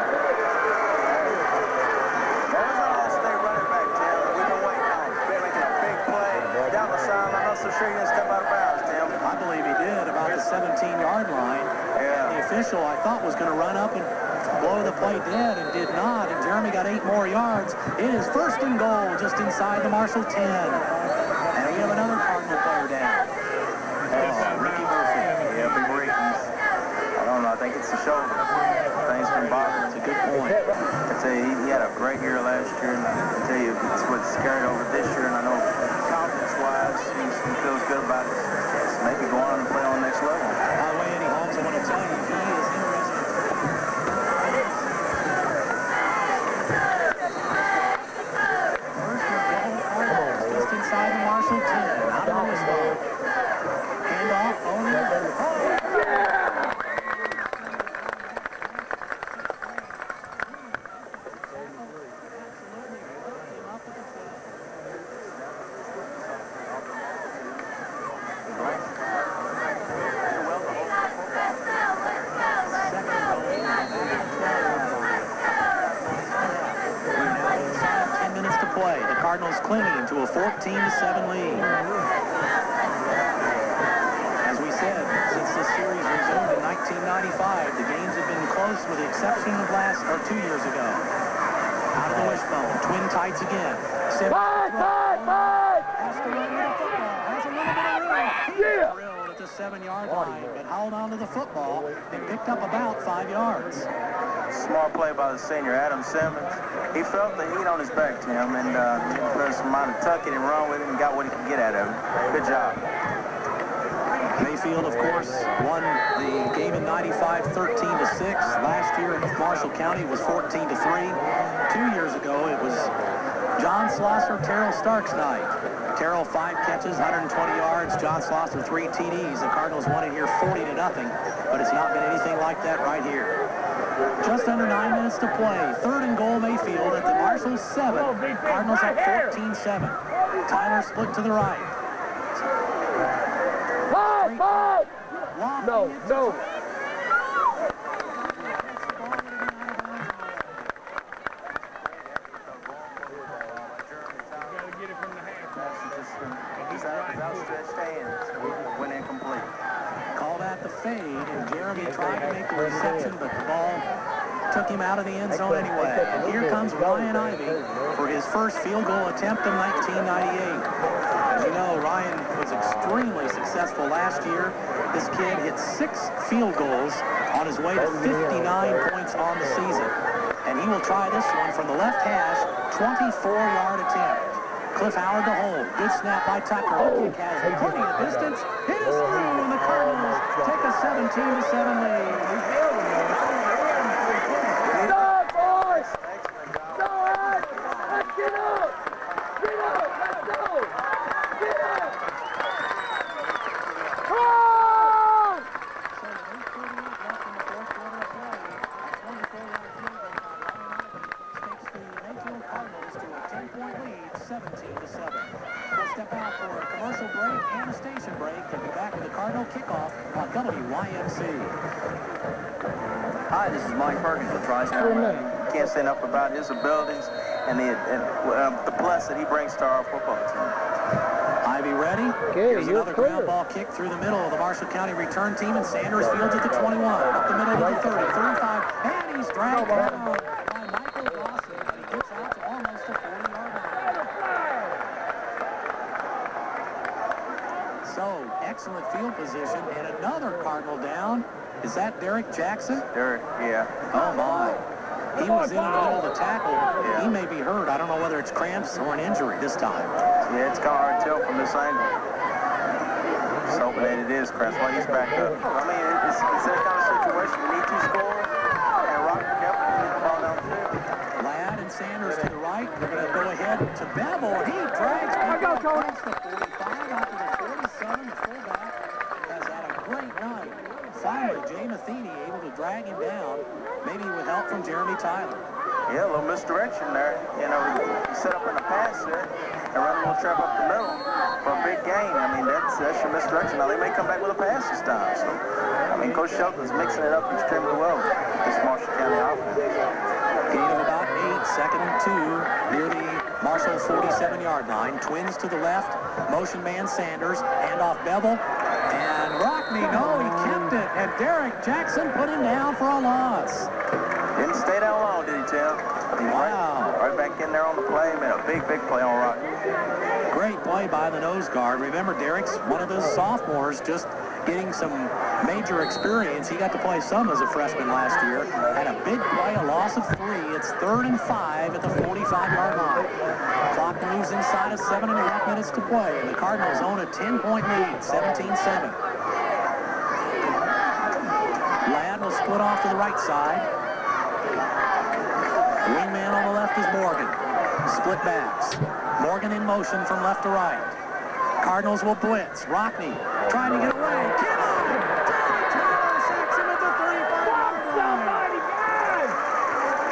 There's an all-state running back, Tim. We've been waiting on him. Been making a big play down the sideline. I'm not so sure he didn't step out of bounds, Tim. I believe he did about the 17-yard line. Yeah. The official, I thought, was going to run up and blow the play dead and did not. And Jeremy got 8 more yards. It is 1st and goal just inside the Marshall 10. And we have another Cardinal player down. Ricky Murphy. Yeah, big Reeton's. I don't know. I think it's the shoulder. Thing's been bothering. That's a good point. I tell you, he had a great year last year, and I tell you, it's what's carried over this year. And I know confidence-wise, he feels good about it. Maybe go on and play on the next level. By the way, Eddie Holmes, I want to tell you, he is interested. First and goal, Cardinals, just inside the Marshall 10. Out of the spot. Handoff, Cardinals clinging to a 14-7 lead. As we said, since this series resumed in 1995, the games have been close with the exception of 2 years ago. Out of the wishbone, twin tights again. Has to run with the football. Has a little bit of room. Yeah. Drilled at the 7-yard line, but held on to the football and picked up about 5 yards. Smart play by the senior, Adam Simmons. He felt the heat on his back, Tim, and there's some amount of tuck it and run with it and got what he could get out of it. Good job. Mayfield, of course, won the game in 95, 13-6. Last year in Marshall County was 14-3. 2 years ago, it was John Slosser, Terrell Stark's night. Terrell 5 catches, 120 yards. John Slosser 3 TDs. The Cardinals won it here 40-0, but it's not been anything like that right here. Just under 9 minutes to play. 3rd and goal, Mayfield at the Marshall 7. Cardinals up 14-7. Tyler split to the right. No, no. Outstretched hands went incomplete. Called out the fade, and Jeremy tried to make the reception, but the ball took him out of the end zone anyway. And here comes Ryan Ivey for his first field goal attempt in 1998. As you know, Ryan was extremely successful last year. This kid hit 6 field goals on his way to 59 points on the season. And he will try this one from the left hash, 24-yard attempt. Cliff Howard to hold. Good snap by Tucker. The kick has plenty of distance. It is through, and the Cardinals take a 17-7 lead. Stop, boys! Stop! Let's get up! Get up! Let's go! Get up! Come on! Cardinals to a 10-point lead, 17-7. We'll step out for a commercial break and a station break and be back with the Cardinal kickoff on WYMC. Hi, this is Mike Perkins with Tri-State. Can't say enough about his abilities and the plus that he brings to our football team. Ivy ready. Here's another ground ball kick through the middle of the Marshall County return team, and Sanders fields at the 21, up the middle to the 30, 35, and he's dragged down by Michael Dawson, and he gets out to almost the 40-yard line. So, excellent field position, and another Cardinal down. Is that Derek Jackson? Derek, yeah. Oh, my. He was in the middle of the tackle. Yeah. He may be hurt. I don't know whether it's cramps or an injury this time. Yeah, it's kind of hard to tell from this angle. Just hoping that it is cramps while he's back up. I mean, it's that kind of situation. We need 2 scores, and Rock definitely needs the ball down the field. Ladd and Sanders to the right. They're going to go ahead to Bevel. He drags people across the 45 out to the 47. The fullback has had a great night. Finally, Jay Matheny able to drag him down, maybe with help from Jeremy Tyler. Yeah, a little misdirection there. You know, you set up in the pass there and run a little trap up the middle for a big gain. I mean, that's your misdirection. Now, they may come back with a pass this time. So, I mean, Coach Shelton's mixing it up extremely well with this Marshall County offense. Gain of about 8, 2nd and 2 near the Marshall 47-yard line. Twins to the left, motion man Sanders, handoff Bevel, and Rockney, no, he kept it, and Derek Jackson put him down for a loss. Didn't stay down long, did he, Tim? Wow. Right back in there on the play, made a big play on Rockney. Great play by the nose guard. Remember, Derek's one of those sophomores just getting some major experience. He got to play some as a freshman last year. Had a big play, a loss of 3. It's 3rd and 5 at the 45-yard line. Clock moves inside of 7.5 minutes to play, and the Cardinals own a 10-point lead, 17-7. Ladd will split off to the right side. Wingman on the left is Morgan. Split backs. Morgan in motion from left to right. Cardinals will blitz. Rockney trying to get away. Get on! Jeremy Tyler sacks him at the 35-yard line.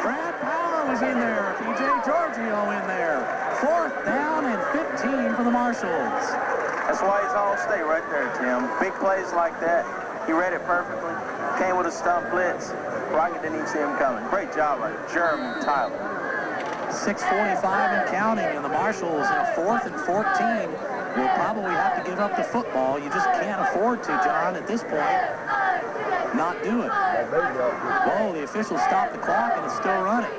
Brad Power was in there. P.J. Giorgio in there. 4th down and 15 for the Marshalls. That's why he's All-State right there, Tim. Big plays like that. He read it perfectly. Came with a stump blitz. Rocky didn't even see him coming. Great job by Jeremy Tyler. 6:45 and counting, and the Marshalls in 4th and 14 will probably have to give up the football. You just can't afford to, John, at this point, not do it. Whoa, the officials stopped the clock, and it's still running.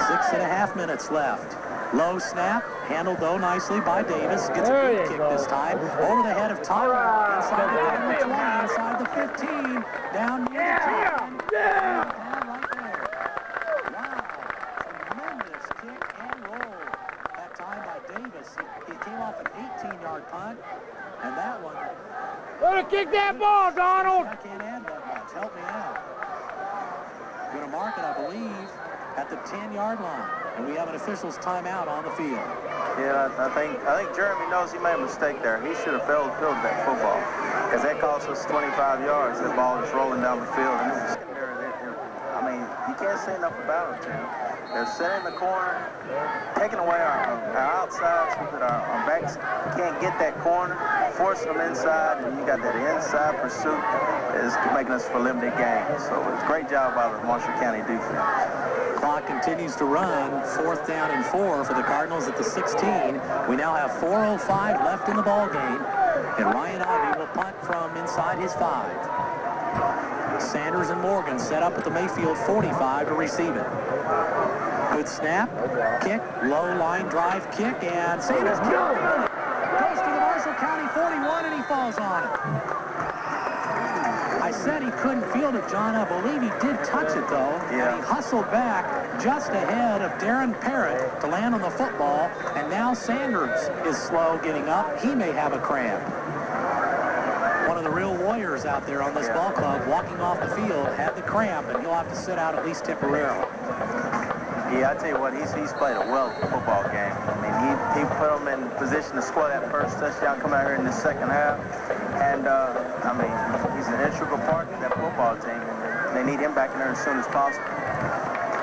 6.5 minutes left. Low snap, handled though nicely by Davis. Gets a good kick this time. Over the head of Tyler. Inside the 20, inside the 15. Down near the 10. Down right there. Wow. Tremendous kick and roll. That time by Davis. He came off an 18-yard punt. And that one. Gonna kick that ball, Donald. I can't add that much. Help me out. Going to mark it, I believe, at the 10-yard line. And we have an official's timeout on the field. Yeah, I think Jeremy knows he made a mistake there. He should have fielded that football. Because that cost us 25 yards. That ball is rolling down the field. And the secondary, I mean, you can't say enough about it. They're sitting in the corner, taking away our outsides so that our backs can't get that corner, forcing them inside, and you got that inside pursuit is making us for limited games. So it's a great job by the Marshall County defense. Clock continues to run. 4th down and 4 for the Cardinals at the 16. We now have 4:05 left in the ball game, and Ryan Ivey will punt from inside his 5. Sanders and Morgan set up at the Mayfield 45 to receive it. Good snap, kick, low line drive kick, and Sanders goes to the Marshall County 41, and he falls on it. I said he couldn't field it, John. I believe he did touch it, though. Yeah. And he hustled back just ahead of Darren Parrott to land on the football, and now Sanders is slow getting up. He may have a cramp. One of the real warriors out there on this ball club, walking off the field, had the cramp, and he'll have to sit out at least temporarily. Yeah, I tell you what, he's played a well football game. I mean, he put him in position to score that first touchdown, come out here in the second half. And, I mean, he's an integral part of that football team, and they need him back in there as soon as possible.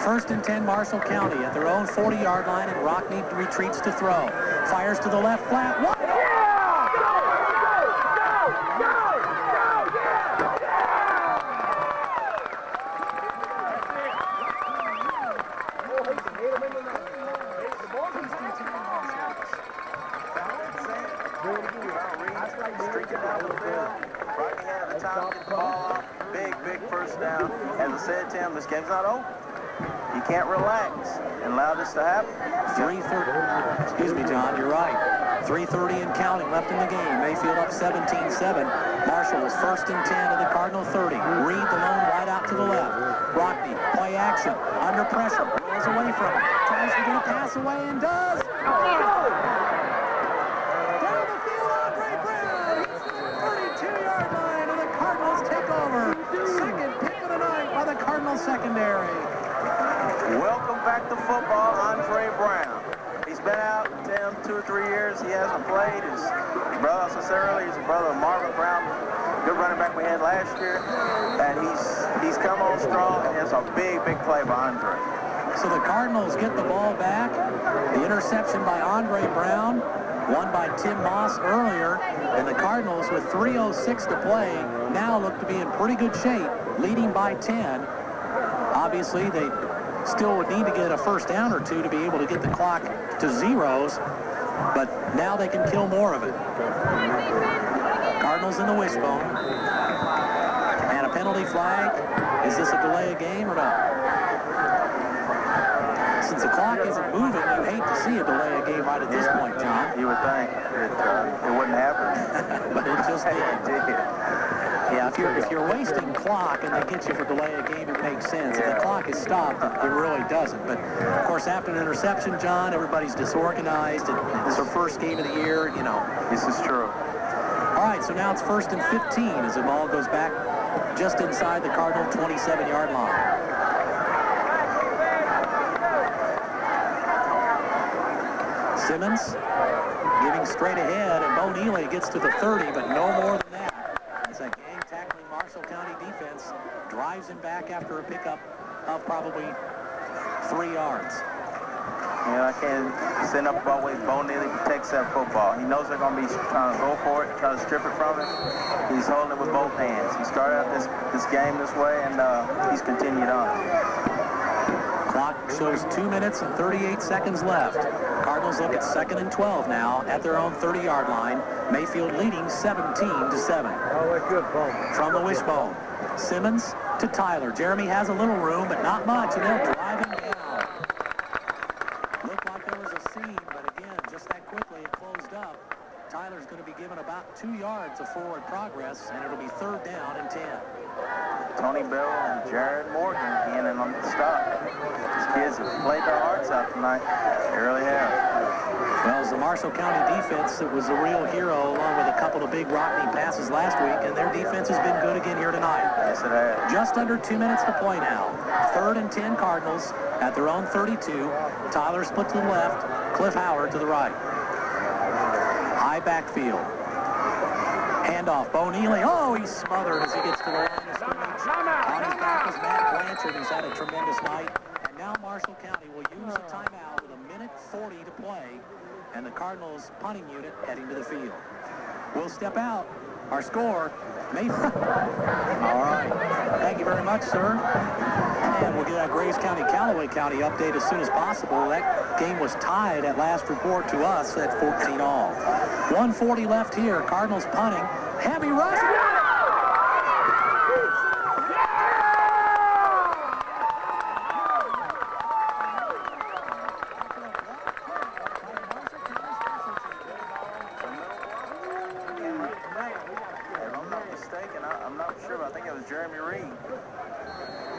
1st and 10, Marshall County at their own 40-yard line, and Rockney retreats to throw. Fires to the left flat. What? Big first down. As I said to him, this game's not over. You can't relax and allow this to happen. 3:30. Excuse me, John, you're right. 3:30 and counting left in the game. Mayfield up 17-7. Marshall is 1st and 10 to the Cardinal 30. Reed the lone right out to the left. Rockney, play action, under pressure, rolls away from him. Tries to get a pass away and does. Down the field, Andre Brown. He's to the 32-yard line, and the Cardinals take over. Second pick of the night by the Cardinal secondary. Welcome back to football, Andre Brown. He's been out 2 or 3 years. He hasn't played. His brother, as I said earlier, he's a brother of Marvin Brown, good running back we had last year. And he's come on strong, and it's a big play by Andre. So the Cardinals get the ball back. The interception by Andre Brown, won by Tim Moss earlier. And the Cardinals, with 3:06 to play, now look to be in pretty good shape, leading by 10. Obviously, they still would need to get a first down or two to be able to get the clock to zeros, but now they can kill more of it. Cardinals in the wishbone. And a penalty flag. Is this a delay of game or not? Since the clock isn't moving, you hate to see a delay of game right at this point, John. You would think it wouldn't happen. But it just did. It did. Yeah, if you're wasting clock and they get you for delay of game, it makes sense. If the clock is stopped, it really doesn't. But, of course, after an interception, John, everybody's disorganized. It's their first game of the year, you know. This is true. All right, so now it's 1st and 15 as the ball goes back just inside the Cardinal 27-yard line. Simmons giving straight ahead, and Bo Neely gets to the 30, but no more than that. It's a gang-tackling Marshall County defense. Drives him back after a pickup of probably 3 yards. You know, I can't send up about way Bo Neely protects that football. He knows they're going to be trying to go for it, trying to strip it from him. He's holding it with both hands. He started out this game this way, and he's continued on. Clock shows 2 minutes and 38 seconds left. Cardinals look at 2nd and 12 now at their own 30-yard line. Mayfield leading 17-7. Oh, that's good ball. From the wishbone. Simmons to Tyler. Jeremy has a little room, but not much, and they'll drive him down. Looked like there was a seam, but again, just that quickly it closed up. Tyler's going to be given about 2 yards of forward progress, and it'll be 3rd down and 10. Tony Bell and Jared Morgan in and on the stop. These kids have played their hearts out tonight. They really have. Well, as the Marshall County defense, it was a real hero, along with a couple of big Rockney passes last week, and their defense has been good again here tonight. Yes, it has. Just under 2 minutes to play now. 3rd and 10 Cardinals at their own 32. Tyler split to the left, Cliff Howard to the right. High backfield. Handoff, Bo Neely. Oh, he's smothered as he gets to the line of scrimmage. On his back is Matt Blanchard, who's had a tremendous night. And now Marshall County will use a timeout with 1:40 to play, and the Cardinals punting unit heading to the field. We'll step out. Our score, Mayfield. All right. Thank you very much, sir. And we'll get that Graves County, Callaway County update as soon as possible. That game was tied at last report to us at 14-all. 1:40 left here. Cardinals punting. Heavy rush. Jeremy Reed,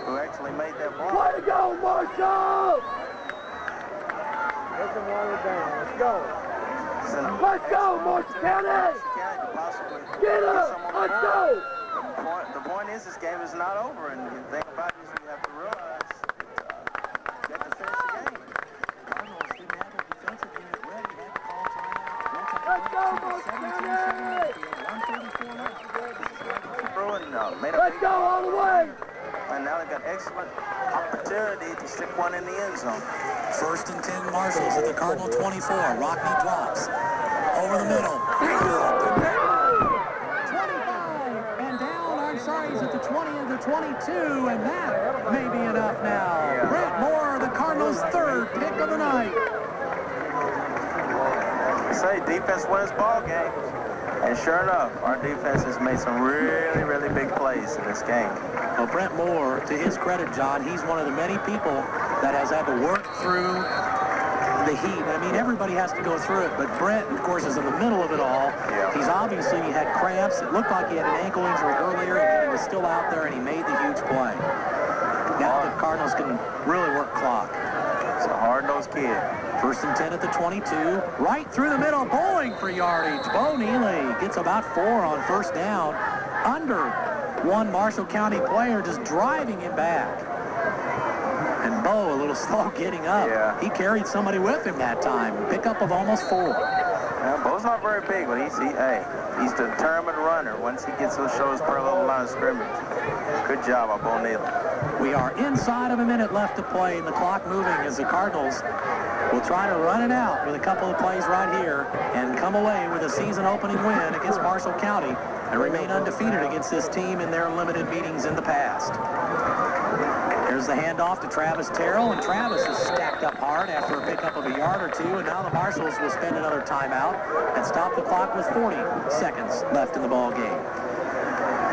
who actually made that block. Way to go, Marshall! Let them water down. Let's go. Let's go, Marshall County! Get up! Let's go! The point is, this game is not over, and the thing about it is we have to realize you have to finish the game. Cardinals didn't have a defensive unit ready. Had to call timeout. Let's go, Marshall County! 1:34 left. Let's go all the way! And now they've got excellent opportunity to stick one in the end zone. 1st and 10 Marshalls at the Cardinal 24. Rockney drops. Over the middle. 25 and down. I'm sorry, he's at the 20 and the 22, and that may be enough now. Yeah. Brent Moore, the Cardinals' 3rd pick of the night. Say, defense wins ball games. And sure enough, our defense has made some really, really big plays in this game. Well, Brent Moore, to his credit, John, he's one of the many people that has had to work through the heat. I mean, everybody has to go through it, but Brent, of course, is in the middle of it all. Yeah. He's obviously had cramps. It looked like he had an ankle injury earlier, and he was still out there, and he made the huge play. Now the Cardinals can really work clock. It's a hard-nosed kid. 1st and 10 at the 22. Right through the middle, bowling for yardage. Bo Neely gets about 4 on 1st down. Under one Marshall County player just driving him back. And Bo a little slow getting up. Yeah. He carried somebody with him that time. Pickup of almost 4. Yeah, Bo's not very big, but he's a determined runner once he gets those shows parallel line of scrimmage. Good job by Bo Neely. We are inside of a minute left to play, and the clock moving as the Cardinals will try to run it out with a couple of plays right here and come away with a season-opening win against Marshall County and remain undefeated against this team in their limited meetings in the past. Here's the handoff to Travis Terrell, and Travis is stacked up hard after a pickup of a yard or two, and now the Marshalls will spend another timeout and stop the clock with 40 seconds left in the ball game.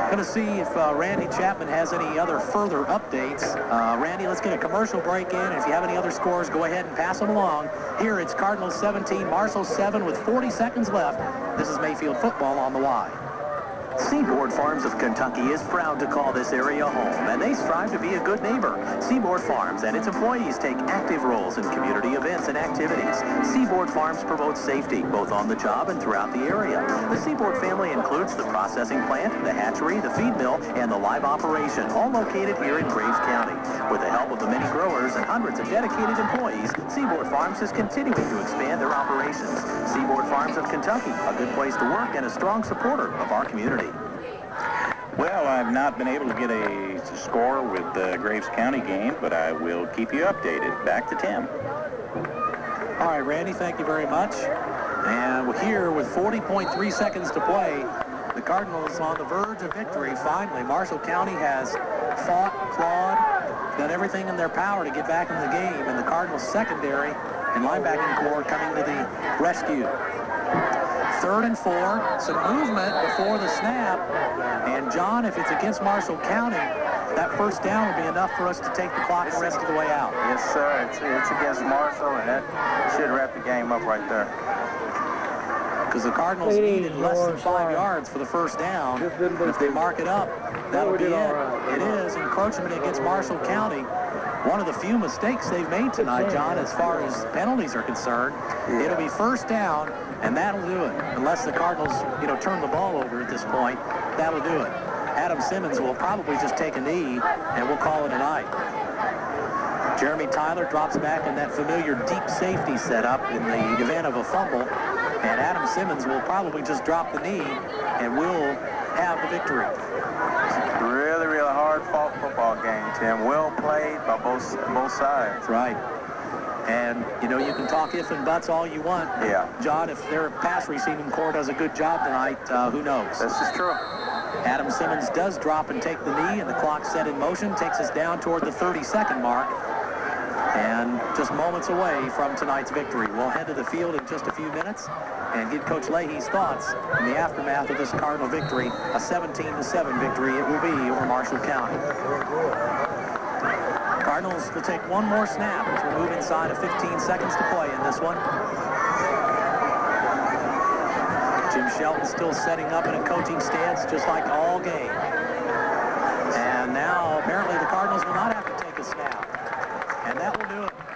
Going to see if Randy Chapman has any other further updates. Randy, let's get a commercial break in. If you have any other scores, go ahead and pass them along. Here it's Cardinals 17, Marshall 7 with 40 seconds left. This is Mayfield football on the Y. Seaboard Farms of Kentucky is proud to call this area home, and they strive to be a good neighbor. Seaboard Farms and its employees take active roles in community events and activities. Seaboard Farms promotes safety, both on the job and throughout the area. The Seaboard family includes the processing plant, the hatchery, the feed mill, and the live operation, all located here in Graves County. With the help of the many growers and hundreds of dedicated employees, Seaboard Farms is continuing to expand their operations. Seaboard Farms of Kentucky, a good place to work and a strong supporter of our community. Well, I've not been able to get a score with the Graves County game, but I will keep you updated. Back to Tim. All right, Randy, thank you very much. And we're here with 40.3 seconds to play. The Cardinals on the verge of victory. Finally, Marshall County has fought, clawed, done everything in their power to get back in the game, and the Cardinals secondary and linebacking core coming to the rescue. 3rd and 4, some movement before the snap. And John, if it's against Marshall County, that 1st down will be enough for us to take the clock the rest of the way out. Yes, sir. It's against Marshall, and that should wrap the game up right there. Because the Cardinals needed less than 5 yards for the 1st down. If they mark it up, that'll be it. It is encroachment against Marshall County. One of the few mistakes they've made tonight, John, as far as penalties are concerned. Yeah. It'll be 1st down, and that'll do it. Unless the Cardinals, turn the ball over at this point, that'll do it. Adam Simmons will probably just take a knee, and we'll call it a night. Jeremy Tyler drops back in that familiar deep safety setup in the event of a fumble. And Adam Simmons will probably just drop the knee and will have the victory. Really, really hard-fought football game, Tim. Well played by both sides. Right. And, you know, you can talk if and buts all you want. Yeah. John, if their pass receiving corps does a good job tonight, who knows? This is true. Adam Simmons does drop and take the knee, and the clock set in motion takes us down toward the 30-second mark. And just moments away from tonight's victory. We'll head to the field in just a few minutes and get Coach Leahy's thoughts in the aftermath of this Cardinal victory. A 17-7 victory it will be over Marshall County. Cardinals will take one more snap as we move inside of 15 seconds to play in this one. Jim Shelton still setting up in a coaching stance just like all game. And now apparently the Cardinals will not have to take a snap. And that will do it.